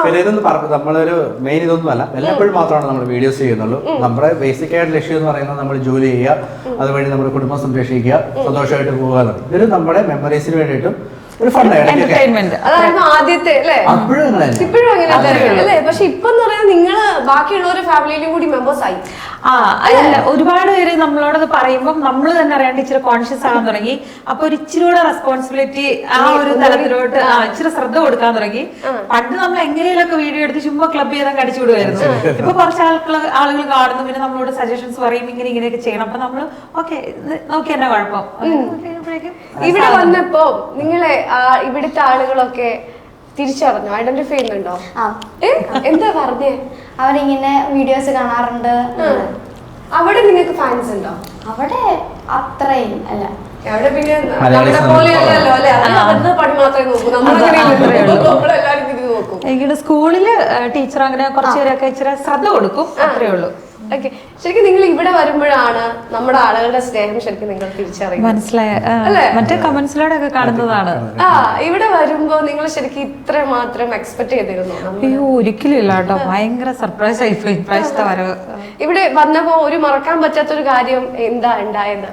പിന്നെ ഇതൊന്നും നമ്മളൊരു മെയിൻ ഇതൊന്നും അല്ല, വല്ലപ്പോഴും മാത്രമാണ് നമ്മൾ വീഡിയോസ് ചെയ്യുന്നുള്ളൂ. നമ്മുടെ ബേസിക് ആയിട്ട് ലക്ഷ്യം എന്ന് പറയുന്നത് നമ്മൾ ജോലി ചെയ്യുക, അതുവഴി നമ്മുടെ കുടുംബം സംരക്ഷിക്കുക, സന്തോഷമായിട്ട് പോകുക എന്നുള്ളത്. ഇതൊരു നമ്മുടെ മെമ്മറീസിന് വേണ്ടിയിട്ടും ഒരു എന്റർടൈൻമെന്റ്. അതായിരുന്നു ആദ്യത്തെ അല്ലേ? ഇപ്പോഴും അങ്ങനെ അല്ലേ? പക്ഷെ ഇപ്പൊ എന്ന് പറയാൻ നിങ്ങള് ബാക്കിയുള്ളവരുടെ ഫാമിലിയിലും കൂടി മെമ്പേഴ്സ് ആയി. അല്ല, ഒരുപാട് പേര് നമ്മളോടത് പറയുമ്പോൾ നമ്മൾ തന്നെ അറിയാണ്ട് ഇച്ചിരി കോൺഷ്യസ് ആകാൻ തുടങ്ങി. അപ്പൊ ഒരു ഇച്ചിരി കൂടെ റെസ്പോൺസിബിലിറ്റി ആ ഒരു തലത്തിലോട്ട് ഇച്ചിരി ശ്രദ്ധ കൊടുക്കാൻ തുടങ്ങി. പണ്ട് നമ്മൾ എങ്ങനെയൊക്കെ വീഡിയോ എടുത്ത് ചുമ്മാ ക്ലബ് ചെയ്താൽ കടിച്ചു വിടുമായിരുന്നു. ഇപ്പൊ കുറച്ച് ആളുകൾ കാണുന്നു, പിന്നെ നമ്മളോട് സജഷൻസ് പറയും, ഇങ്ങനെയൊക്കെ ചെയ്യണം. അപ്പൊ നമ്മള് ഓക്കെ നോക്കി തന്നെ കുഴപ്പം. ഇവിടെ വന്നപ്പോ നിങ്ങളെ ഇവിടുത്തെ ആളുകളൊക്കെ തിരിച്ചറിഞ്ഞു, ഐഡന്റിഫൈ ചെയ്യുന്നുണ്ടോ? എന്താ പറഞ്ഞേ? അവരിങ്ങനെ വീഡിയോസ് കാണാറുണ്ട്. അവിടെ നിങ്ങൾക്ക് ഫാൻസ് ഉണ്ടോ? അവിടെ അത്രയും അല്ല. അവിടെ പിന്നെ നമ്മുടെ പോലെയല്ലല്ലോ അല്ലെ? അവരുടെ പണി മാത്രമേ നോക്കൂ, നമ്മളെല്ലാരും തിരിഞ്ഞു നോക്കും. എനിക്ക് സ്കൂളില് ടീച്ചർ അങ്ങനെ കുറച്ചുപേരൊക്കെ ഇച്ചിരി ശ്രദ്ധ കൊടുക്കും, അത്രേ ഉള്ളൂ. ഓക്കെ, ശരിക്കും നിങ്ങൾ ഇവിടെ വരുമ്പോഴാണ് നമ്മുടെ ആളുകളുടെ സ്നേഹം ശരിക്കും നിങ്ങൾ തിരിച്ചറിയുന്നത്. മനസ്സിലായ മറ്റേ കമന്റ്സിലൂടെ ഒക്കെ കാണുന്നതാണ്. ഇവിടെ വരുമ്പോ നിങ്ങൾ ശരിക്കും ഇത്ര മാത്രം എക്സ്പെക്ട് ചെയ്തിരുന്നു? അയ്യോ, ഒരിക്കലും ഇല്ല കേട്ടോ. ഭയങ്കര സർപ്രൈസ് ആയിപ്പോയി ഇപ്രാവശ്യത്തെ വരവ്. ഇവിടെ വന്നപ്പോ ഒരു മറക്കാൻ പറ്റാത്തൊരു കാര്യം എന്താ ഉണ്ടായത്?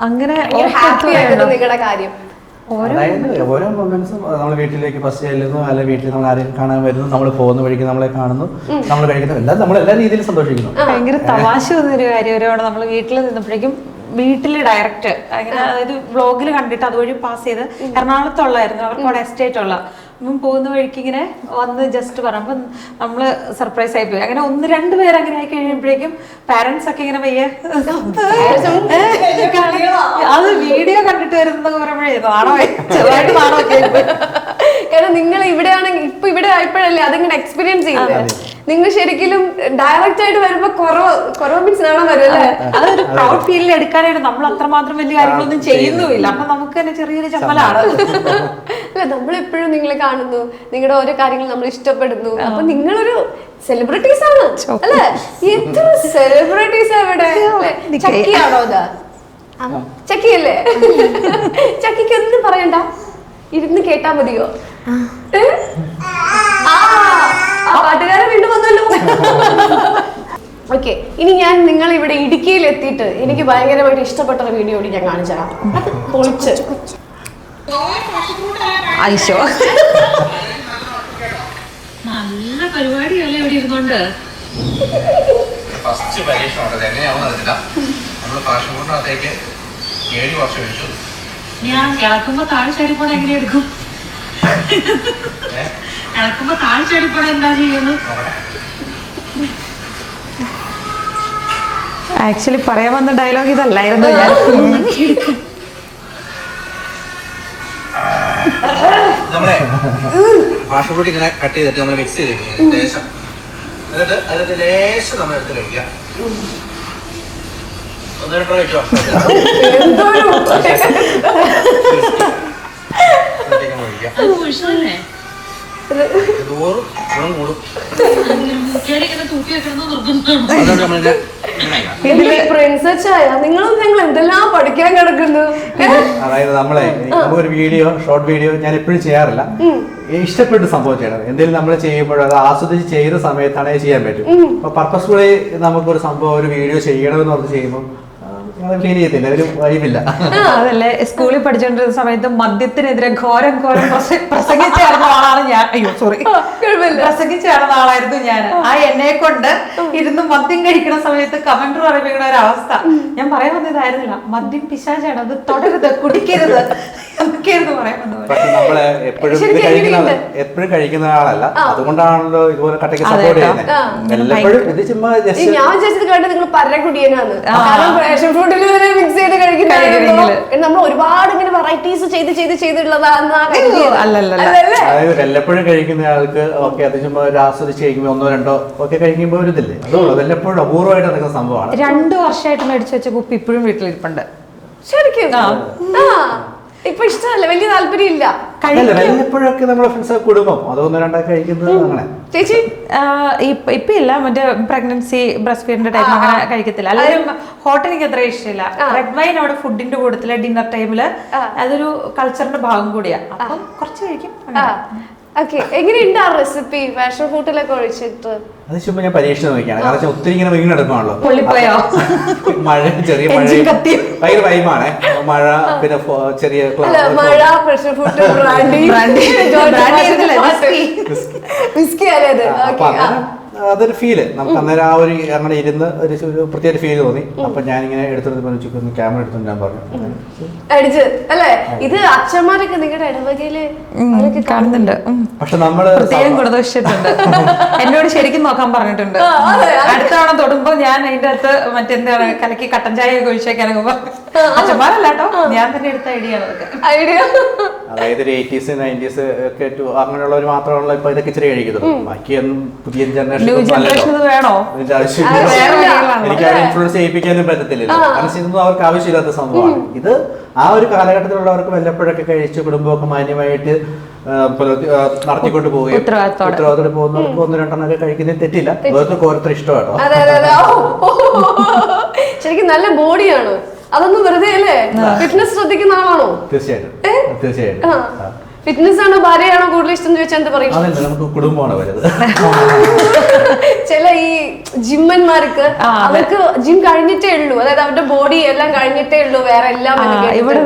അങ്ങനെ ഹാപ്പി ആയിരുന്നു നിങ്ങളുടെ കാര്യം? ഓരോ മൊമെന്റ്സും നമ്മൾ വീട്ടിലേക്ക് ഫസ്റ്റ് ചെല്ലുന്നു, അല്ലെ വീട്ടിൽ നമ്മൾ ആരെയും കാണാൻ വരുന്നു, നമ്മൾ പോകുന്ന വഴിക്ക് നമ്മളെ കാണുന്നു, നമ്മൾ കഴിക്കുന്നു, എല്ലാം നമ്മൾ എല്ലാ രീതിയിലും സന്തോഷിക്കുന്നു. ഭയങ്കര തമാശ തോന്നിയൊരു കാര്യം, ഒരുപാട് നമ്മൾ വീട്ടിൽ നിന്നപ്പോഴേക്കും വീട്ടില് ഡയറക്റ്റ് അങ്ങനെ, അതായത് വ്ളോഗിൽ കണ്ടിട്ട് അതുവഴി പാസ് ചെയ്ത് എറണാകുളത്തുള്ളായിരുന്നു, അവർക്ക് അവിടെ എസ്റ്റേറ്റ് ഉള്ള. അപ്പം പോകുന്ന വഴിക്ക് ഇങ്ങനെ വന്ന് ജസ്റ്റ് പറയുമ്പോൾ നമ്മള് സർപ്രൈസ് ആയി പോയി. അങ്ങനെ 1-2 പേര് അങ്ങനെ ആയി കഴിയുമ്പോഴേക്കും പാരന്റ്സ് ഒക്കെ ഇങ്ങനെ പയ്യെ അത് വീഡിയോ കണ്ടിട്ട് വരുന്നതൊക്കെ പറയുമ്പോഴേ നാണോ ചെറുതായിട്ട് നാണമൊക്കെ. കാരണം നിങ്ങൾ ഇവിടെയാണെങ്കിൽ ഇപ്പൊ ഇവിടെ ആയപ്പോഴല്ലേ അതിങ്ങനെ എക്സ്പീരിയൻസ് ചെയ്യുന്നത്. നിങ്ങൾ ശരിക്കും ഡയറക്റ്റ് ആയിട്ട് വരുമ്പോ കുറവ് മീൻസ് നാണം വരുമല്ലേ? അതൊരു പ്രൗഡ് ഫീലിൽ എടുക്കാനായിട്ട് നമ്മൾ അത്രമാത്രം വലിയ കാര്യങ്ങളൊന്നും ചെയ്യുന്നുമില്ല. അപ്പൊ നമുക്ക് തന്നെ ചെറിയൊരു ചമ്മലാണ്. അല്ല, നമ്മളെപ്പോഴും നിങ്ങളെ കാണുന്നു, നിങ്ങളുടെ ഓരോ കാര്യങ്ങൾ നമ്മൾ ഇഷ്ടപ്പെടുന്നു. അപ്പൊ നിങ്ങളൊരു സെലിബ്രിറ്റീസ് ആണ് അല്ലെ? എത്ര സെലിബ്രിറ്റീസ് അവിടെ. ചക്കിയാണോ അത്? ചക്കിയല്ലേ? ചക്കിക്ക് ഒന്നും പറയണ്ട, ഇരുന്ന് കേട്ടാ മതിയോ? പാട്ടുകാരെ വീണ്ടും വന്നല്ലോ. ഓക്കെ, ഇനി ഞാൻ നിങ്ങൾ ഇവിടെ ഇടുക്കിയിൽ എത്തിയിട്ട് എനിക്ക് ഭയങ്കരമായിട്ട് ഇഷ്ടപ്പെട്ട ഒരു വീഡിയോ കൂടി ഞാൻ കാണിച്ചു തരാം. അത് പൊളിച്ച് ഐശോ നല്ല പരിപാടിയല്ലേ ഇവിടെ ഇരുന്നോണ്ട്. ഫസ്റ്റ് പരീക്ഷണം എങ്ങനെയാണെന്ന് അറിയില്ല. നമ്മൾ ഫാഷൻ ഫോണിനകത്തേക്ക് 7 വർഷം വെച്ചു. ഞാൻ കിടക്കുമ്പോ താഴെ ചാടിപ്പോണ എങ്ങനെ എടുക്കും? കിടക്കുമ്പോ താഴെ ചാടിപ്പോണ എന്താ ചെയ്യുന്നു? ആക്ച്വലി പറയാൻ വന്ന ഡയലോഗ് ഇതല്ലായിരുന്നു. ഞാൻ നമ്മളെ ഫാഷൻ ഫുഡ് ഇങ്ങനെ കട്ട് ചെയ്തിട്ട് നമ്മൾ മിക്സ് ചെയ്തിരിക്കും ലേശം. എന്നിട്ട് അതിനകത്ത് ലേശം നമ്മൾ എടുത്ത് കഴിക്കാം. 1-2 കഴിച്ചോ. നിങ്ങൾ എന്തെല്ലാം പഠിക്കാൻ കിടക്കുന്നു. അതായത് നമ്മളൊരു വീഡിയോ, ഷോർട്ട് വീഡിയോ ഞാൻ എപ്പോഴും ചെയ്യാറില്ല. ഇഷ്ടപ്പെട്ട് സംഭവം ചെയ്യണം. എന്തെങ്കിലും നമ്മൾ ചെയ്യുമ്പോൾ അത് ആസ്വദിച്ച് ചെയ്ത സമയത്താണ് ചെയ്യാൻ പറ്റും. അപ്പൊ പർപ്പസ്ഫുള്ളി നമുക്കൊരു സംഭവം, ഒരു വീഡിയോ ചെയ്യണമെന്ന് പറഞ്ഞ് ചെയ്യുമ്പോൾ ഫീൽ ചെയ്യത്തില്ല, ഒരു വൈബില്ല. അതല്ലേ, സ്കൂളിൽ പഠിച്ചുകൊണ്ടിരുന്ന സമയത്ത് മദ്യത്തിനെതിരെ ഘോരം പ്രസംഗിച്ചായിരുന്ന ആളാണ് ഞാൻ. അയ്യോ സോറി, പ്രസംഗിച്ചായിരുന്ന ആളായിരുന്നു ഞാൻ. ആ എന്നെ കൊണ്ട് ഇരുന്ന് മദ്യം കഴിക്കുന്ന സമയത്ത് കമന്റ് പറയുന്ന ഒരവസ്ഥ. ഞാൻ പറയാൻ വന്നതായിരുന്നില്ല, മദ്യം പിശാചാണ്, അത് തുടരുത്, കുടിക്കരുത് എന്നൊക്കെയായിരുന്നു പറയാൻ വന്നത്. പക്ഷെ നമ്മള് എപ്പോഴും കഴിക്കുന്ന ആളല്ല, അതുകൊണ്ടാണല്ലോ ഇതുപോലെ കട്ടയ്ക്ക് സപ്പോർട്ട് ചെയ്യുന്നത്. എല്ലപ്പോഴും ഇത് ചുമ്മാ ഞാൻ വിചാരിച്ചത് കണ്ട് നിങ്ങൾ പരക്കുടിയനാണ്. മിക്സ് ചെയ്ത് കഴിക്കുന്ന നമ്മൾ ഒരുപാട് ഇങ്ങനെ വെറൈറ്റീസ് ചെയ്തിട്ടുള്ളതാണ്. അതായത് വല്ലപ്പോഴും കഴിക്കുന്ന ആൾക്ക് ഓക്കെ, അത് ചുമ്മാ ആസ്വദിച്ച് കഴിക്കുമ്പോൾ 1-2 ഒക്കെ കഴിക്കുമ്പോൾ ഒരു ഇതില്ലേ, അതുള്ളൂ. വല്ലപ്പോഴും അപൂർവമായിട്ട് നടക്കുന്ന സംഭവമാണ്. 2 വർഷമായിട്ട് മേടിച്ചു വെച്ച കുപ്പി ഇപ്പോഴും വീട്ടിലിരിപ്പുണ്ട്. ശരിക്കും ഇപ്പൊ ഇഷ്ടമല്ല, വലിയ താല്പര്യം ഇല്ല. വല്ലപ്പോഴൊക്കെ നമ്മുടെ ഫ്രണ്ട്സ് കുടുംബം അതൊന്നും രണ്ടാക്കി കഴിക്കുന്നത് അങ്ങനെ. ചേച്ചി ഇപ്പൊ ഇല്ല, മറ്റേ പ്രഗ്നൻസി ബ്രസ്റ്റ് ഫീഡിന്റെ ടൈം അങ്ങനെ കഴിക്കത്തില്ല. അല്ലെങ്കിൽ ഹോട്ട് എനിക്ക് അത്ര ഇഷ്ടമില്ല. റെഡ് വൈൻ അവിടെ ഫുഡിന്റെ കൂട്ടത്തില് ഡിന്നർ ടൈമില് അതൊരു കൾച്ചറിന്റെ ഭാഗം കൂടിയാ, അപ്പം കുറച്ച് കഴിക്കും. ഓക്കെ, എങ്ങനെയുണ്ട് ആ റെസിപ്പി പാഷൻ ഫ്രൂട്ടിലൊക്കെ ഒഴിച്ചിട്ട്? അത് ചുമ്മാ ഞാൻ പരീക്ഷിച്ച് നോക്കിയാണ്. കാരണം ഒത്തിരി ഇങ്ങനെ വീണെടുക്കുവാണല്ലോ. പൊള്ളിപ്പോയോ? മഴ, ചെറിയ മഴ, ഭയങ്കര വൈമാണ് മഴ, പിന്നെ ചെറിയ മഴ, പ്രഷർ ഫ്രൂട്ട്, അതൊരു ഫീല് നമുക്ക് അന്നേരം ആ ഒരു അങ്ങനെ ഇരുന്ന് ഒരു പ്രത്യേക ഫീല് തോന്നി. അപ്പൊ ഞാനിങ്ങനെ എടുത്തെടുത്ത് ക്യാമറ എടുത്തു ഞാൻ പറഞ്ഞു അടിച്ച് അല്ലേ. ഇത് അച്ഛന്മാരൊക്കെ നിങ്ങളുടെ ഇടവകയില് കാണുന്നുണ്ട്. പക്ഷെ നമ്മള് പ്രത്യേകം കൊടുത്തുണ്ട്. എന്നോട് ശരിക്കും നോക്കാൻ പറഞ്ഞിട്ടുണ്ട്. അടുത്ത തവണ തൊടുമ്പോ ഞാൻ അതിന്റെ അകത്ത് മറ്റെന്താണ് കലക്കി കട്ടൻ ചായ ഒക്കെ ഒഴിച്ചേക്കാനൊക്കെ പറഞ്ഞു. അച്ഛന്മാരല്ല കേട്ടോ, ഞാൻ തന്നെ എടുത്ത ഐഡിയ ആണ് അതൊക്കെ. അതായത് 80s 90s ഒക്കെ അങ്ങനെയുള്ളവർ മാത്രമല്ല ഇപ്പൊ ഇതൊക്കെ ഇച്ചിരി കഴിക്കുന്നത്. ബാക്കിയൊന്നും പുതിയ ജനറേഷൻ വേണോ? എനിക്ക് അവരെ ഇൻഫ്ലുവൻസ് ചെയ്യിപ്പിക്കാനും പറ്റത്തില്ലല്ലോ. കാരണം ഇതൊന്നും അവർക്ക് ആവശ്യമില്ലാത്ത സംഭവമാണ്. ഇത് ആ ഒരു കാലഘട്ടത്തിലുള്ളവർക്ക് വല്ലപ്പോഴൊക്കെ കഴിച്ച് കുടുംബമൊക്കെ മാന്യമായിട്ട് നടത്തിക്കൊണ്ട് പോവുകയും ഉത്തരവാദിത്തോടെ പോകുന്നവർക്ക് 1-2 കഴിക്കുന്നതിൽ തെറ്റില്ല. ഓരോരുത്തർക്ക് ഓരോരുത്തർ ഇഷ്ടമാട്ടോ. ശരിക്കും നല്ല ബോഡിയാണ്. അതൊന്നും വെറുതെ അല്ലേ? ഫിറ്റ്നസ് ശ്രദ്ധിക്കുന്ന ആളാണോ? തീർച്ചയായിട്ടും. ഫിറ്റ്നസ് ആണോ ഭാര്യയാണോ കൂടുതൽ ഇഷ്ടം ചോദിച്ചാൽ എന്താ പറയും? നമുക്ക് കുടുംബമാണ് വരുന്നത്. ചില ഈ ജിമ്മന്മാർക്ക് അവർക്ക് ജിം കഴിഞ്ഞിട്ടേ ഉള്ളൂ, അതായത് അവരുടെ ബോഡി എല്ലാം കഴിഞ്ഞിട്ടേ ഉള്ളൂ, വേറെ എല്ലാം.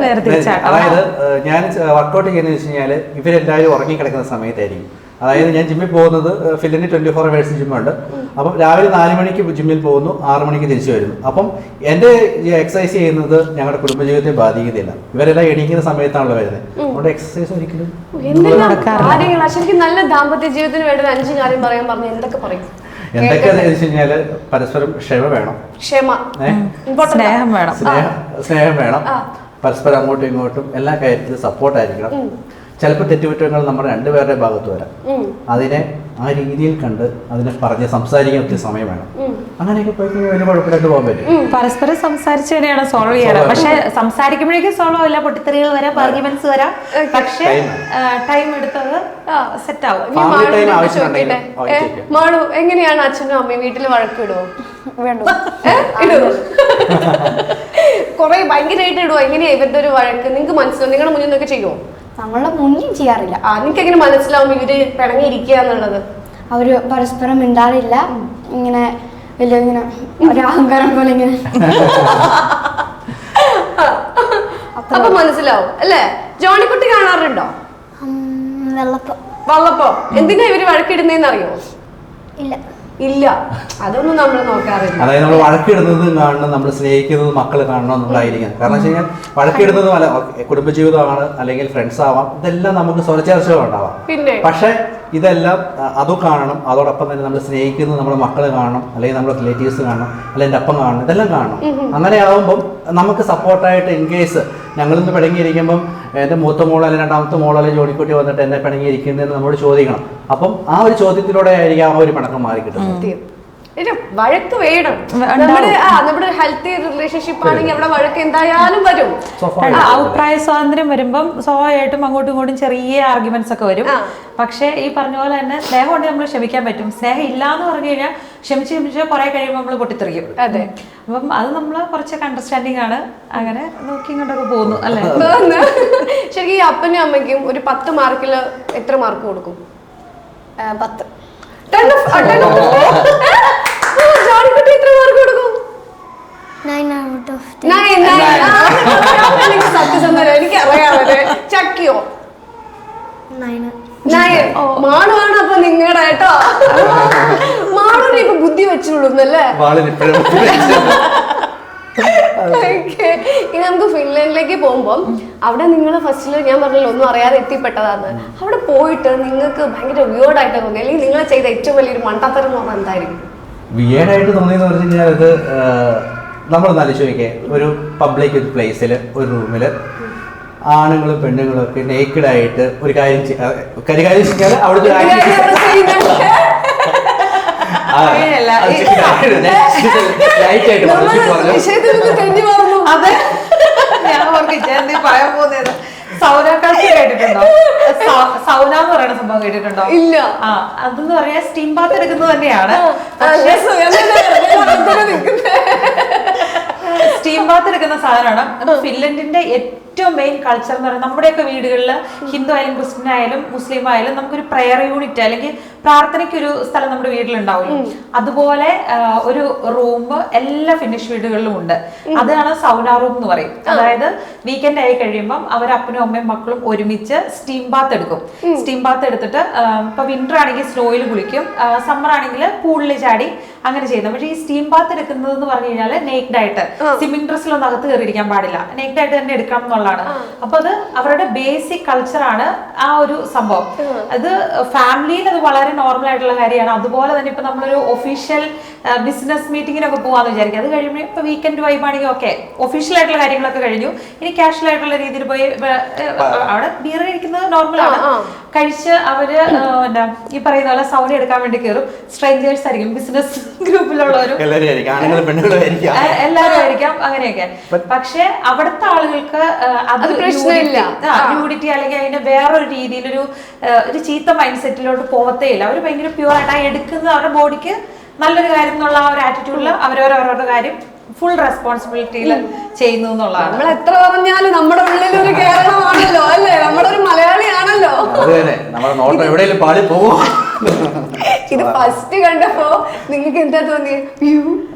അതായത് ഞാൻ വർക്കൗട്ട് ചെയ്യുന്നത് വെച്ച് കഴിഞ്ഞാല് ഇവരെല്ലാവരും ഉറങ്ങിക്കിടക്കുന്ന സമയത്തായിരിക്കും. അതായത് ഞാൻ ജിമ്മിൽ പോകുന്നത് ഫില്ലിന് 24 hours ജിമ്മുണ്ട്. അപ്പം രാവിലെ 4 മണിക്ക് ജിമ്മിൽ പോകുന്നു, 6 മണിക്ക് തിരിച്ചു വരുന്നു. അപ്പം എൻ്റെ എക്സസൈസ് ചെയ്യുന്നത് ഞങ്ങളുടെ കുടുംബജീവിതത്തെ ബാധിക്കുന്നില്ല. ഇവരെല്ലാം എണീക്കുന്ന സമയത്താണല്ലോ വരുന്നത്. അതുകൊണ്ട് എക്സസൈസ് ഒരിക്കലും കാര്യങ്ങളാ. ശരിക്കും നല്ല ദാമ്പത്യ ജീവിതത്തിന് വേണ്ട 5 കാര്യം പറയാൻ പറഞ്ഞു. എന്തൊക്കെ പറയും? എന്തൊക്കെയാന്ന് വെച്ച് കഴിഞ്ഞാല് പരസ്പരം ക്ഷമ വേണം, സ്നേഹം വേണം, പരസ്പരം അങ്ങോട്ടും ഇങ്ങോട്ടും എല്ലാ കാര്യത്തിലും സപ്പോർട്ടായിരിക്കണം. ചിലപ്പോൾ തെറ്റുകുറ്റങ്ങൾ നമ്മുടെ രണ്ടുപേരുടെ ഭാഗത്ത് വരാം. അതിനെ ആ രീതിയിൽ കണ്ട് അതിനെ പറഞ്ഞ് സംസാരിക്കാൻ ഒത്തിരി സമയം വേണം. അങ്ങനെയൊക്കെ പോയി വലിയ കുഴപ്പമില്ലാണ്ട് പോകാൻ പറ്റും. പരസ്പരം സംസാരിച്ച് തന്നെയാണ് സോൾവ് ചെയ്യാറ്. പക്ഷെ സംസാരിക്കുമ്പോഴേക്കും സോൾവ് ആവില്ല, പൊട്ടിത്തെറികൾ വരാം, ആർഗ്യുമെന്റ്സ് വരാം. പക്ഷെ ടൈം എടുത്തത് സെറ്റ് ആവും. മാളു, എങ്ങനെയാണ് അച്ഛനും അമ്മയും വീട്ടിൽ വഴക്കിടുവോ? കൊറേ ഭയങ്കരമായിട്ട് ഇടുവോ? എങ്ങനെയാ ഇവരുടെ ഒരു വഴക്ക് നിങ്ങൾക്ക് മനസ്സിലാവും? നിങ്ങളുടെ മുന്നിൽ നിന്നൊക്കെ ചെയ്യുമോ? നമ്മളെ മുന്നിൽ ചെയ്യാറില്ല. നിങ്ങൾക്ക് എങ്ങനെ മനസ്സിലാവും ഇവര് പിണങ്ങിയിരിക്കുക എന്നുള്ളത്? അവര് പരസ്പരം മിണ്ടാറില്ല, ഇങ്ങനെ വലിയ ഇങ്ങനെ ഒരു അഹങ്കാരം പോലെ ഇങ്ങനെ. അപ്പൊ മനസ്സിലാവും അല്ലേ? ജോണിക്കുട്ടി കാണാറുണ്ടോ? വള്ളപ്പോ എന്തിനാ ഇവര് വഴക്കിടുന്നേന്ന് അറിയോ? ഇല്ല, അതൊന്നും നമ്മൾ നോക്കാറില്ല. അതായത് നമ്മൾ വഴക്കിടുന്നതും കാണണം, നമ്മൾ സ്നേഹിക്കുന്നതും മക്കൾ കാണണം എന്നുള്ളതായിരിക്കണം. കാരണം വെച്ച് കഴിഞ്ഞാൽ വഴക്കിടുന്നതും അല്ല, കുടുംബജീവിതമാണ് അല്ലെങ്കിൽ ഫ്രണ്ട്സ് ആവാം, ഇതെല്ലാം നമുക്ക് സ്വരച്ചേർച്ചകൾ ഉണ്ടാവാം. പക്ഷെ ഇതെല്ലാം അതും കാണണം. അതോടൊപ്പം തന്നെ നമ്മൾ സ്നേഹിക്കുന്നത് നമ്മുടെ മക്കൾ കാണണം, അല്ലെങ്കിൽ നമ്മുടെ റിലേറ്റീവ്സ് കാണണം, അല്ലെങ്കിൽ എൻ്റെ അപ്പം കാണണം, ഇതെല്ലാം കാണണം. അങ്ങനെ ആകുമ്പം നമുക്ക് സപ്പോർട്ടായിട്ട് ഇൻ കേസ് ഞങ്ങളിന്ന് പിണങ്ങിയിരിക്കുമ്പം എൻ്റെ മൂത്ത മോളോ അല്ലെങ്കിൽ രണ്ടാമത്തെ മോളോ അല്ലെങ്കിൽ ജോണിക്കുട്ടി വന്നിട്ട് എന്നെ പിണങ്ങിയിരിക്കുന്നതെന്ന് നമ്മോട് ചോദിക്കണം. അപ്പം ആ ഒരു ചോദ്യത്തിലൂടെ ആയിരിക്കും ആ ഒരു പിണക്കം മാറി കിട്ടുന്നത്. വഴക്ക് വേണം. നമ്മുടെ ഹെൽത്തി റിലേഷൻഷിപ്പ് ആണെങ്കിൽ അവിടെ വഴക്ക് എന്തായാലും വരും. അഭിപ്രായ സ്വാതന്ത്ര്യം വരുമ്പം സ്വാഭാവികമായിട്ടും അങ്ങോട്ടും ഇങ്ങോട്ടും ചെറിയ ആർഗ്യുമെന്റ്സ് ഒക്കെ വരും. പക്ഷെ ഈ പറഞ്ഞ പോലെ തന്നെ സ്നേഹം കൊണ്ട് നമ്മൾ ക്ഷമിക്കാൻ പറ്റും. സ്നേഹം ഇല്ലാന്ന് പറഞ്ഞു കഴിഞ്ഞാൽ ക്ഷമിച്ച് കുറെ കഴിയുമ്പോൾ നമ്മൾ പൊട്ടിത്തെറിക്കും. അതെ, അപ്പം അത് നമ്മൾ കുറച്ചൊക്കെ അണ്ടർസ്റ്റാൻഡിങ് ആണ്. അങ്ങനെ നോക്കി ഇങ്ങോട്ടൊക്കെ പോകുന്നു അല്ലേ? ശരിക്കും ഈ അപ്പനും അമ്മയ്ക്കും ഒരു 10 മാർക്കിൽ എത്ര മാർക്ക് കൊടുക്കും? 10. ജോണിക്കുട്ടി എത്ര മാർക്ക് കൊടുക്കും? 9 out of 10. സത്യസന്ധന എനിക്ക് അറിയാമല്ലേ. ചക്കിയോ? 9. മാണുവാണ് അപ്പൊ നിങ്ങളുടെ കേട്ടോ. മാണുവിനെ ഇപ്പൊ ബുദ്ധി വെച്ചുള്ളൂന്നല്ലേ? ഇനി നമുക്ക് ഫിൻലാൻഡിലേക്ക് പോകുമ്പോൾ അവിടെ നിങ്ങൾ ഫസ്റ്റില് ഞാൻ പറഞ്ഞല്ലോ ഒന്നും അറിയാതെ എത്തിപ്പെട്ടതാണ്. അവിടെ പോയിട്ട് നിങ്ങൾക്ക് ഭയങ്കര വിയേർഡായിട്ട് തോന്നി, അല്ലെങ്കിൽ നിങ്ങൾ ചെയ്ത ഏറ്റവും വലിയൊരു മണ്ടത്തരം എന്ന് പറഞ്ഞാൽ എന്തായിരിക്കും? വിയേർഡായിട്ട് തോന്നിയെന്ന് പറഞ്ഞു കഴിഞ്ഞാൽ അത് നമ്മൾ ആലോചിക്കേ, ഒരു പബ്ലിക് ഒരു പ്ലേസിൽ ഒരു റൂമിൽ ആണുങ്ങളും പെണ്ണുങ്ങളും ഒക്കെ നേക്കഡായിട്ട് ഒരു കാര്യം ചെയ്യാൻ അവിടുത്തെ സൗന കൾച്ചർ കേട്ടിട്ടുണ്ടോ? സൗന എന്ന് പറയുന്ന സംഭവം കേട്ടിട്ടുണ്ടോ? ഇല്ല. ആ, അതെന്ന് പറയാ സ്റ്റീം ബാത്ത് എടുക്കുന്നത് തന്നെയാണ്. സ്റ്റീം ബാത്ത് എടുക്കുന്ന സാധനമാണ്. ഫിൻലൻഡിന്റെ ഏറ്റവും മെയിൻ കൾച്ചർ എന്ന് പറയുന്നത്, നമ്മുടെയൊക്കെ വീടുകളിൽ ഹിന്ദു ആയാലും ക്രിസ്ത്യൻ ആയാലും മുസ്ലിം ആയാലും നമുക്കൊരു പ്രെയർ യൂണിറ്റ് അല്ലെങ്കിൽ പ്രാർത്ഥനയ്ക്കൊരു സ്ഥലം നമ്മുടെ വീട്ടിലുണ്ടാവില്ല. അതുപോലെ ഒരു റൂം എല്ലാ ഫിനിഷ് വീടുകളിലും ഉണ്ട്. അതാണ് സൗന റൂം എന്ന് പറയും. അതായത് വീക്കെൻഡ് ആയി കഴിയുമ്പം അവർ അപ്പനും അമ്മയും മക്കളും ഒരുമിച്ച് സ്റ്റീം ബാത്ത് എടുക്കും. സ്റ്റീം ബാത്ത് എടുത്തിട്ട് ഇപ്പൊ വിന്റർ ആണെങ്കിൽ സ്നോയിൽ കുളിക്കും, സമ്മർ ആണെങ്കിൽ പൂളിൽ ചാടി അങ്ങനെ ചെയ്യുന്നത്. പക്ഷേ ഈ സ്റ്റീം ബാത്ത് എടുക്കുന്നത് എന്ന് പറഞ്ഞു കഴിഞ്ഞാൽ നെയ്ക്ഡ് ആയിട്ട്, സ്വിമ്മിംഗ് ഡ്രസ്സിലൊന്നും അകത്ത് കയറിയിരിക്കാൻ പാടില്ല, നെയ്ക്ഡ് ആയിട്ട് തന്നെ എടുക്കണം എന്നുള്ളതാണ്. അപ്പൊ അത് അവരുടെ ബേസിക് കൾച്ചറാണ് ആ ഒരു സംഭവം. അത് ഫാമിലിയിൽ അത് വളരെ നോർമൽ ആയിട്ടുള്ള കാര്യമാണ്. അതുപോലെ തന്നെ ഇപ്പൊ നമ്മളൊരു ഒഫീഷ്യൽ ബിസിനസ് മീറ്റിങ്ങിനൊക്കെ പോവാന്ന് വിചാരിക്കും. അത് കഴിയുമ്പോൾ ഇപ്പൊ വീക്കെൻഡ് വൈബാണെങ്കിൽ ഓക്കെ, ഒഫീഷ്യൽ ആയിട്ടുള്ള കാര്യങ്ങളൊക്കെ കഴിഞ്ഞു, ഇനി കാഷ്വൽ ആയിട്ടുള്ള രീതിയിൽ പോയി അവിടെ ബിയർ കഴിക്കുന്നത് നോർമലാണ്. കഴിച്ച് അവര് ഈ പറയുന്ന പോലെ സൗന എടുക്കാൻ വേണ്ടി കയറും. സ്ട്രേഞ്ചേഴ്സ് ആയിരിക്കും, ബിസിനസ് ഗ്രൂപ്പിലുള്ളവരും എല്ലാവരും ആയിരിക്കാം, അങ്ങനെയൊക്കെ. പക്ഷെ അവിടുത്തെ ആളുകൾക്ക് അത് പ്രശ്നമില്ല. ന്യൂഡിറ്റി അല്ലെങ്കിൽ അതിന്റെ വേറൊരു രീതിയിലൊരു ചീത്ത മൈൻഡ് സെറ്റിലോട്ട് പോവത്തേ ഇല്ല. അവർ ഭയങ്കര പ്യുവർ ആയിട്ട് ആ എടുക്കുന്നത് അവരുടെ ബോഡിക്ക് നല്ലൊരു കാര്യം എന്നുള്ള ആ ഒരു ആറ്റിറ്റ്യൂഡിൽ അവരവരുടെ കാര്യം ഫുൾ റെസ്പോൺസിബിലിറ്റിയിൽ ചെയ്യുന്നു എന്നുള്ളതാണ്. നമ്മൾ എത്ര പറഞ്ഞാലും നമ്മുടെ ഉള്ളിൽ ഒരു കേരളമാണല്ലോ, അല്ലേ? നമ്മളൊരു മലയാളിയാണല്ലോ. ഇത് ഫസ്റ്റ് കണ്ടപ്പോ നിങ്ങൾക്ക് എന്താ തോന്നിയത്?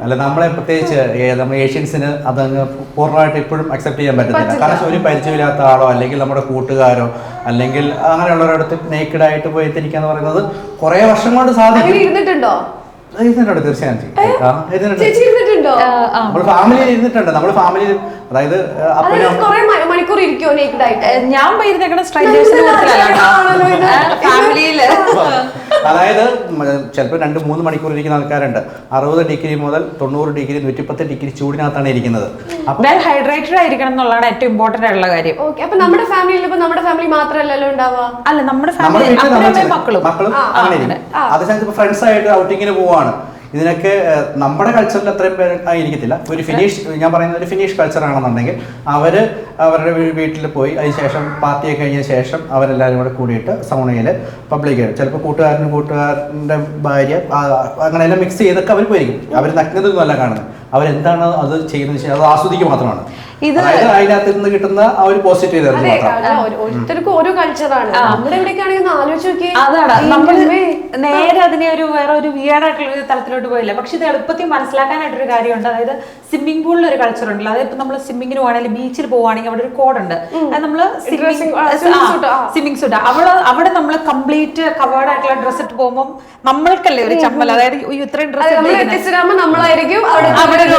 അല്ല, നമ്മളെ പ്രത്യേകിച്ച് നമ്മൾ ഏഷ്യൻസിന് അതങ്ങ് പൂർണ്ണമായിട്ട് ഇപ്പോഴും അക്സെപ്റ്റ് ചെയ്യാൻ പറ്റത്തില്ല. കാരണം ഒരു പരിചയമില്ലാത്ത ആളോ അല്ലെങ്കിൽ നമ്മുടെ കൂട്ടുകാരോ അല്ലെങ്കിൽ അങ്ങനെയുള്ളവരടുത്ത് നേക്കഡ് ആയിട്ട് പോയി എത്തിരിക്കാന്ന് പറയുന്നത് കുറെ വർഷം കൊണ്ട് സാധിക്കും. ഇരുന്നിട്ടുണ്ടോ? തീർച്ചയായും നമ്മൾ ഫാമിലിയിൽ ഇരുന്നിട്ടുണ്ട്. നമ്മൾ ഫാമിലിയിൽ, അതായത് മണിക്കൂർ ഇരിക്കുമോ നേക്കഡ് ആയിട്ട്? ഞാൻ പോയിരുന്നേക്കണ സ്ട്രേഞ്ചേഴ്സിന്റെ ഫാമിലിയില്. അതായത് ചിലപ്പോൾ 2-3 മണിക്കൂർ ഇരിക്കുന്ന ആൾക്കാരുണ്ട്. 60 ഡിഗ്രി മുതൽ 90 ഡിഗ്രി 110 ഡിഗ്രി ചൂടിനകത്താണ് ഇരിക്കുന്നത്. വെൽ ഹൈഡ്രേറ്റഡ് ആയിരിക്കണം എന്നുള്ളതാണ് ഏറ്റവും ഇമ്പോർട്ടന്റ് ആയിട്ടുള്ള കാര്യം. അപ്പൊ നമ്മുടെ ഫാമിലിയിൽ ഇപ്പൊ നമ്മുടെ ഫാമിലി മാത്രമല്ലല്ലോ ഉണ്ടാവുക. അല്ല, നമ്മുടെ ഫാമിലി മക്കളും അങ്ങനെ. അതേസമയത്ത് ഫ്രണ്ട്സ് ആയിട്ട് ഔട്ടിങ്ങിന് പോവാണ്. ഇതിനൊക്കെ നമ്മുടെ കൾച്ചറിൽ അത്രയും പേര് ആയിരിക്കത്തില്ല. ഒരു ഫിനിഷ്, ഞാൻ പറയുന്നത് ഒരു ഫിനിഷ് കൾച്ചർ ആണെന്നുണ്ടെങ്കിൽ അവരുടെ വീട്ടിൽ പോയി അതിനുശേഷം പാർട്ടിയൊക്കെ കഴിഞ്ഞ ശേഷം അവരെല്ലാവരും കൂടെ കൂടിയിട്ട് സൗണയിൽ പബ്ലിക്കായിട്ട് ചിലപ്പോൾ കൂട്ടുകാരൻ്റെ ഭാര്യ അങ്ങനെയെല്ലാം മിക്സ് ചെയ്തൊക്കെ അവർ പോയിരിക്കും. അവർ നഗ്നതൊന്നുമല്ല കാണുന്നത്, അവരെന്താണ് അത് ചെയ്യുന്നത് വെച്ചാൽ അത് ആസ്വദിക്കുക മാത്രമാണ്. അതിനകത്ത് നിന്ന് കിട്ടുന്ന ആ ഒരു പോസിറ്റീവ് എനർജി മാത്രം. ഓരോരുത്തർക്കും ഓരോ കൾച്ചറാണ്. നമ്മുടെ ഇവിടേക്കാണെങ്കിൽ ആലോചിച്ച് നോക്കി. അതാണ് നമ്മൾ നേരെ അതിനെ ഒരു വേറെ ഒരു വിയേർഡായിട്ടുള്ള ഒരു തലത്തിലോട്ട് പോയില്ല. പക്ഷെ ഇത് എളുപ്പത്തിൽ മനസ്സിലാക്കാനായിട്ടൊരു കാര്യമുണ്ട്. അതായത് സ്വിമ്മിംഗ് പൂളിൽ ഒരു കൾച്ചർ ഉണ്ടല്ലോ. അതായത് ഇപ്പൊ നമ്മൾ സ്വിമ്മിങ്ങിന് പോവാണെങ്കിൽ ബീച്ചിൽ പോവാണെങ്കിൽ അവിടെ ഒരു കോഡുണ്ട്. അത് നമ്മള് സ്വിമ്മിംഗ് സൂട്ട് അവിടെ നമ്മൾ കംപ്ലീറ്റ് കവേർഡ് ആയിട്ടുള്ള ഡ്രസ് ഇട്ട് പോകുമ്പോൾ നമ്മൾക്കല്ലേ ഒരു ചമ്മൽ. അതായത് ഇത്രയും ഡ്രസ് നമ്മളായിരിക്കും അവിടെ ഒരു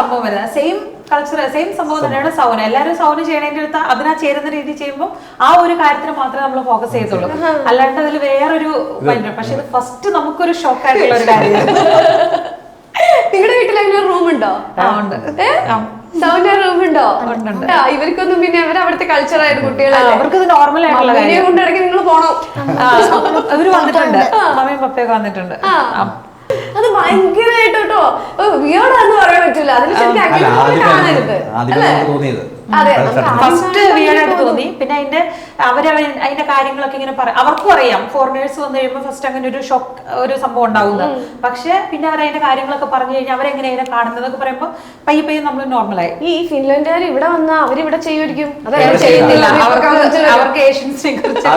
സംഭവം വരുന്നത്. സെയിം കൾച്ചർ, സെയിം സംഭവം തന്നെയാണ് സൗന. എല്ലാവരും സൗന ചെയ്യണതിന്റെ അടുത്ത് അതിനാ ചേരുന്ന രീതി ചെയ്യുമ്പോൾ ആ ഒരു കാര്യത്തിന് മാത്രമേ നമ്മൾ ഫോക്കസ് ചെയ്യത്തുള്ളൂ. അല്ലാണ്ട് അതിൽ വേറൊരു ഭയങ്കര. പക്ഷെ ഇത് ഫസ്റ്റ് നമുക്കൊരു ഷോക്ക് ആയിട്ടുള്ള ഒരു കാര്യമാണ്. നിങ്ങളുടെ വീട്ടിൽ അങ്ങനെ റൂം ഉണ്ടോ? സൗന റൂം ഉണ്ടോ? ഇവർക്കൊന്നും പിന്നെ അവിടുത്തെ കൾച്ചറായിട്ട് കുട്ടികളെ അവർക്ക് നോർമൽ ആയിട്ടുള്ള കാര്യം കൊണ്ടിടയ്ക്ക് നിങ്ങൾ പോണോ? അവര് വന്നിട്ടുണ്ട്, മമ്മിയും പപ്പയൊക്കെ വന്നിട്ടുണ്ട്. അത് ഭയങ്കരമായിട്ട് കേട്ടോ വിയേർഡാന്ന് പറയാൻ പറ്റൂല. അതിന് ഫസ്റ്റ് വിയേർഡായിട്ട് തോന്നി. പിന്നെ അതിന്റെ കാര്യങ്ങളൊക്കെ ഇങ്ങനെ പറയാം. അവർക്കും അറിയാം ഫോറിനേഴ്സ് വന്നു കഴിയുമ്പോൾ ഫസ്റ്റ് അങ്ങനെ ഒരു ഷോക്ക് ഒരു സംഭവം ഉണ്ടാവുന്നത്. പക്ഷെ പിന്നെ അവർ അതിന്റെ കാര്യങ്ങളൊക്കെ പറഞ്ഞു കഴിഞ്ഞാൽ അവരെങ്ങനെ അതിനെ കാണുന്നതൊക്കെ പറയുമ്പോൾ പയ്യെ നമ്മൾ നോർമലായി. ഈ ഫിൻലൻഡുകാർ ഇവിടെ വന്നാൽ അവരിവിടെ ചെയ്യുമായിരിക്കും. ചെയ്യുന്നില്ല. അവർക്ക് ഏഷ്യൻസിനെ കുറിച്ച്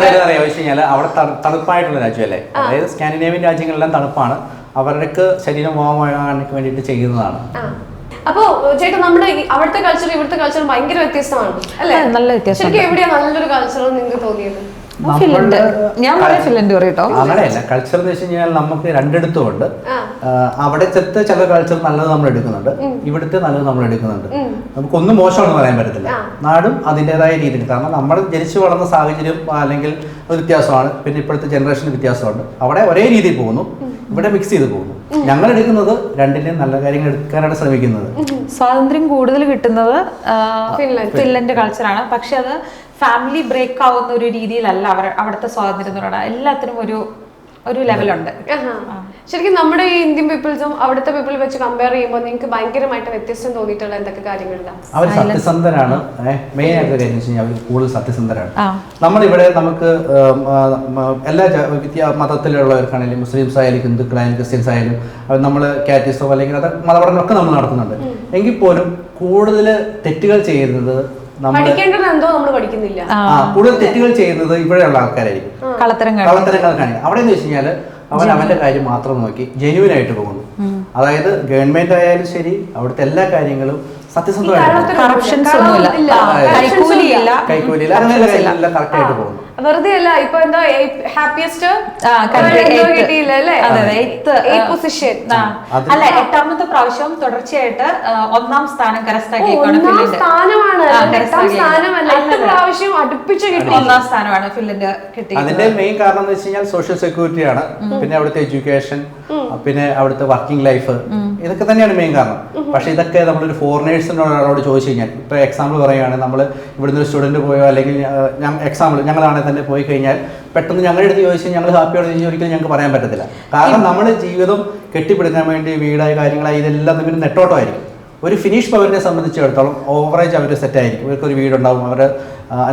അവിടെ തണുപ്പായിട്ടുള്ള രാജ്യമല്ലേ. അതായത് സ്കാൻഡിനേവിയൻ രാജ്യങ്ങളെല്ലാം തണുപ്പാണ്. അവർക്ക് ശരീരം വാങ്ങാൻ വേണ്ടിയിട്ട് ചെയ്യുന്നതാണ്. അപ്പൊ ചേട്ടാ നമ്മുടെ അവിടുത്തെ കൾച്ചർ ഇവിടുത്തെ കൾച്ചർ ഭയങ്കര വ്യത്യസ്തമാണ് അല്ലേ? നല്ല വ്യത്യാസം. ശരിക്കും എവിടെയാ നല്ലൊരു കൾച്ചർ നിങ്ങൾക്ക് തോന്നിയത്? ഞാൻ ഫിൻലൻഡ് പറയട്ടോ. അങ്ങനെയല്ല, കൾച്ചർ എന്ന് വെച്ച് കഴിഞ്ഞാൽ നമുക്ക് രണ്ടിടത്തും ഉണ്ട്. അവിടുത്തെ ചില കൾച്ചർ നല്ലത് നമ്മൾ എടുക്കുന്നുണ്ട്, ഇവിടുത്തെ നല്ലത് നമ്മൾ എടുക്കുന്നുണ്ട്. നമുക്കൊന്നും മോശമാണെന്ന് പറയാൻ പറ്റത്തില്ല. നാടും അതിൻ്റെതായ രീതിയിൽ. കാരണം നമ്മൾ ജനിച്ചു വളർന്ന സാഹചര്യം അല്ലെങ്കിൽ വ്യത്യാസമാണ്. പിന്നെ ഇപ്പോഴത്തെ ജനറേഷന് വ്യത്യാസമുണ്ട്. അവിടെ ഒരേ രീതിയിൽ പോകുന്നു, ഇവിടെ മിക്സ് ചെയ്ത് പോകുന്നു. ഞങ്ങൾ എടുക്കുന്നത് രണ്ടിനെയും നല്ല കാര്യങ്ങൾ എടുക്കാനാണ് ശ്രമിക്കുന്നത്. സ്വാതന്ത്ര്യം കൂടുതൽ കിട്ടുന്നത് ഫിൻലൻഡ് കൾച്ചറാണ്. പക്ഷെ അത് ഫാമിലി ബ്രേക്ക് ആവുന്ന ഒരു രീതിയിലല്ല അവിടുത്തെ സ്വാതന്ത്ര്യം എന്ന് പറയുന്നത്. എല്ലാത്തിനും ഒരു ഒരു ലെവലുണ്ട്. ശരിക്കും നമ്മുടെ ഈ ഇന്ത്യൻ പീപ്പിൾസും അവിടുത്തെ പീപ്പിൾ വെച്ച് കമ്പയർ ചെയ്യുമ്പോൾ നിങ്ങൾക്ക് ഭയങ്കരമായിട്ട് വ്യത്യസ്തം തോന്നിയിട്ടുള്ള എന്തൊക്കെ കാര്യങ്ങളിലാണ്? അവർ സത്യസന്ധരാണ്. മെയിൻ ആയിട്ട് കാര്യം വെച്ച് കഴിഞ്ഞാൽ അവർ കൂടുതൽ സത്യസന്ധരാണ്. നമ്മളിവിടെ നമുക്ക് എല്ലാ മതത്തിലുള്ളവർക്കാണെങ്കിലും മുസ്ലിംസ് ആയാലും ഹിന്ദുക്കളായാലും ക്രിസ്ത്യൻസ് ആയാലും നമ്മൾ കാറ്റിസോ അല്ലെങ്കിൽ അത് മതപഠനമൊക്കെ നമ്മൾ നടത്തുന്നുണ്ട്. എങ്കിൽ പോലും കൂടുതൽ തെറ്റുകൾ ചെയ്യുന്നത് പഠിക്കേണ്ടത് എന്തോ നമ്മൾ പഠിക്കുന്നില്ല. കൂടുതൽ തെറ്റുകൾ ചെയ്യുന്നത് ഇവിടെയുള്ള ആൾക്കാരായിരിക്കും. കളത്തരങ്ങൾ കാണിക്കും. അവിടെ എന്ന് വെച്ച് കഴിഞ്ഞാല് അവന്റെ കാര്യം മാത്രം നോക്കി ജെന്യൂൻ ആയിട്ട് പോകുന്നു. അതായത് ഗവൺമെന്റ് ആയാലും ശരി അവിടുത്തെ എല്ലാ കാര്യങ്ങളും സത്യസന്ധമായിട്ട് കൈക്കൂലിയില്ല അങ്ങനെയുള്ള കറക്റ്റ് ആയിട്ട് പോകുന്നു. വെറുതെ അല്ല. ഇപ്പൊ എന്താ ഹാപ്പിയസ്റ്റ് കിട്ടിയില്ല അല്ലേ? പൊസിഷൻ അല്ല, 8ാമത്തെ പ്രാവശ്യം തുടർച്ചയായിട്ട് 1ാം സ്ഥാനം കരസ്ഥമാക്കിയാണ്. 1ാം സ്ഥാനമാണ്, 8ാം സ്ഥാനമല്ല, 8 പ്രാവശ്യം അടുപ്പിച്ച് കിട്ടി 1ാം സ്ഥാനമാണ് ഫിൻലൻഡ് കിട്ടിയത്. അതിന്റെ മെയിൻ കാരണം എന്ന് വെച്ച് കഴിഞ്ഞാൽ സോഷ്യൽ സെക്യൂരിറ്റി ആണ്, പിന്നെ അവിടുത്തെ എഡ്യൂക്കേഷൻ, പിന്നെ അവിടുത്തെ വർക്കിംഗ് ലൈഫ്, ഇതൊക്കെ തന്നെയാണ് മെയിൻ കാരണം. പക്ഷെ ഇതൊക്കെ നമ്മളൊരു ഫോറിനേഴ്സിനോട് ചോദിച്ചു കഴിഞ്ഞാൽ, ഇപ്പൊ എക്സാമ്പിൾ പറയുകയാണെങ്കിൽ നമ്മൾ ഇവിടുന്ന് ഒരു സ്റ്റുഡന്റ് പോയോ അല്ലെങ്കിൽ എക്സാമ്പിൾ ഞങ്ങളാണെങ്കിൽ തന്നെ പോയി കഴിഞ്ഞാൽ പെട്ടെന്ന് ഞങ്ങളുടെ അടുത്ത് ചോദിച്ചാൽ ഞങ്ങൾ ഹാപ്പിയോടെ ഒരിക്കലും ഞങ്ങൾക്ക് പറയാൻ പറ്റത്തില്ല. കാരണം നമ്മുടെ ജീവിതം കെട്ടിപ്പിടുക്കാൻ വേണ്ടി വീടായ കാര്യങ്ങളായി ഇതെല്ലാം തമ്മിൽ നെട്ടോട്ടമായിരിക്കും. ഒരു ഫിനിഷ് പവറിനെ സംബന്ധിച്ചിടത്തോളം ഓവറേജ് അവർ സെറ്റ് ആയിരിക്കും. ഇവർക്കൊരു വീടുണ്ടാവും, അവരുടെ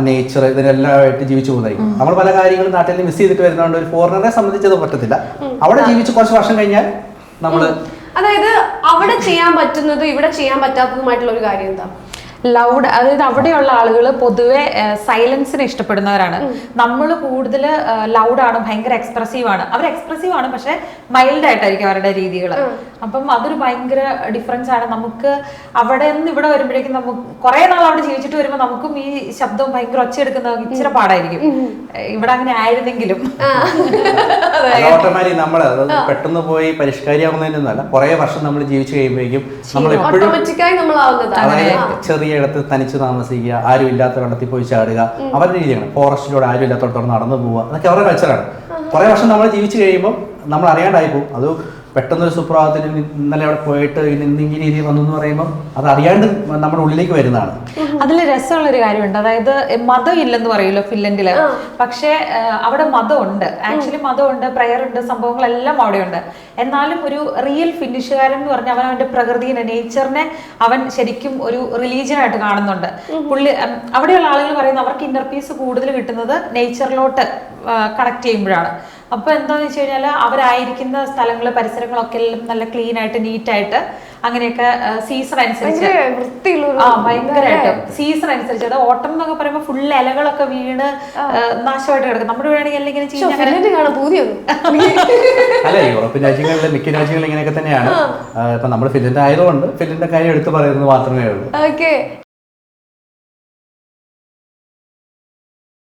നേച്ചർ ഇതിനെല്ലാമായിട്ട് ജീവിച്ചു പോകുന്നതായിരിക്കും. നമ്മൾ പല കാര്യങ്ങളും നാട്ടിൽ നിന്ന് മിസ് ചെയ്തിട്ട് വരുന്നതുകൊണ്ട് ഒരു ഫോറിനറെ സംബന്ധിച്ചത് പറ്റത്തില്ല. അവിടെ ജീവിച്ച് കുറച്ച് വർഷം കഴിഞ്ഞാൽ നമ്മൾ, അതായത് അവിടെ ചെയ്യാൻ പറ്റുന്നത് ഇവിടെ ചെയ്യാൻ പറ്റാത്തതുമായിട്ടുള്ള ഒരു കാര്യം എന്താ? ലൗഡ്, അതായത് അവിടെയുള്ള ആളുകൾ പൊതുവെ സൈലൻസിനെ ഇഷ്ടപ്പെടുന്നവരാണ്. നമ്മൾ കൂടുതൽ ലൗഡാണ്, ഭയങ്കര എക്സ്പ്രസീവ് ആണ്. അവർ എക്സ്പ്രസീവ് ആണ്, പക്ഷെ മൈൽഡ് ആയിട്ടായിരിക്കും അവരുടെ രീതികൾ. അപ്പം അതൊരു ഭയങ്കര ഡിഫറൻസ് ആണ്. നമുക്ക് അവിടെ നിന്ന് ഇവിടെ വരുമ്പോഴേക്കും നമുക്ക് കുറെ നാൾ അവിടെ ജീവിച്ചിട്ട് വരുമ്പോൾ നമുക്കും ഈ ശബ്ദവും ഭയങ്കര ഒച്ചയെടുക്കുന്ന ഇച്ചിരി പാടായിരിക്കും. ഇവിടെ അങ്ങനെ ആയിരുന്നെങ്കിലും നമ്മൾ പെട്ടെന്ന് പോയി പരിഷ്കാരിയാവുന്നതിനൊന്നല്ല, കുറെ വർഷം നമ്മൾ ജീവിച്ചു കഴിയുമ്പോഴേക്കും നമ്മൾ എപ്പോഴും ചെറിയ ഇടത്ത് തനിച്ച് താമസിക്കുക, ആരും ഇല്ലാത്ത വെള്ളത്തിൽ പോയി ചാടുക, അവരുടെ രീതിയാണ്. ഫോറസ്റ്റിലൂടെ ആരും ഇല്ലാത്തോടത്തോടെ നടന്നു പോവുക, അതൊക്കെ അവരുടെ കൾച്ചറാണ്. കുറെ വർഷം നമ്മൾ ജീവിച്ചു കഴിയുമ്പോൾ നമ്മൾ അറിയാണ്ടായി പോകും. അത് പെട്ടെന്നൊരു സുപ്രഭാതത്തിൽ ഇന്നലെ അവിടെ പോയിട്ട് ഇന്ന് ഈ രീതിയിൽ വന്നു എന്ന് പറയുമ്പോൾ അത് അറിയാണ്ട് നമ്മുടെ ഉള്ളിലേക്ക് വരുന്നതാണ്. അതിൽ രസമുള്ളൊരു കാര്യമുണ്ട്. അതായത് മതം ഇല്ലെന്ന് പറയുമല്ലോ ഫിൻലൻഡില്, പക്ഷെ അവിടെ മതമുണ്ട്. ആക്ച്വലി മതമുണ്ട്, പ്രയർ ഉണ്ട്, സംഭവങ്ങളെല്ലാം അവിടെയുണ്ട്. എന്നാലും ഒരു റിയൽ ഫിനിഷുകാരൻ എന്ന് പറഞ്ഞാൽ അവൻ അവന്റെ പ്രകൃതിനെ, നേച്ചറിനെ അവൻ ശരിക്കും ഒരു റിലീജിയൻ ആയിട്ട് കാണുന്നുണ്ട്. പുള്ളി അവിടെയുള്ള ആളുകൾ പറയുന്നത് അവർക്ക് ഇന്നർ പീസ് കൂടുതൽ കിട്ടുന്നത് നേച്ചറിലോട്ട് കണക്ട് ചെയ്യുമ്പോഴാണ്. അപ്പൊ എന്താന്ന് വെച്ച് കഴിഞ്ഞാൽ അവരായിരിക്കുന്ന സ്ഥലങ്ങള് പരിസരങ്ങളൊക്കെ നല്ല ക്ലീൻ ആയിട്ട് നീറ്റായിട്ട് അങ്ങനെയൊക്കെ സീസൺ അനുസരിച്ച് ഭയങ്കരമായിട്ട് സീസൺ അനുസരിച്ച്. അത് ഓട്ടം എന്നൊക്കെ പറയുമ്പോൾ ഫുൾ ഇലകളൊക്കെ വീണ് നാശമായിട്ട് കിടക്കും. നമ്മുടെ വേണമെങ്കിൽ അല്ലെങ്കിൽ അല്ല, യൂറോപ്യൻ രാജ്യങ്ങളിലെ മിക്ക രാജ്യങ്ങളിൽ ഇങ്ങനെയൊക്കെ തന്നെയാണ്. ഇപ്പൊ നമ്മൾ ഫിൻലൻഡ് ആയതുകൊണ്ട് ഫിൻലൻഡിന്റെ കാര്യം എടുത്തു പറയുന്നത് മാത്രമേ ഉള്ളൂ.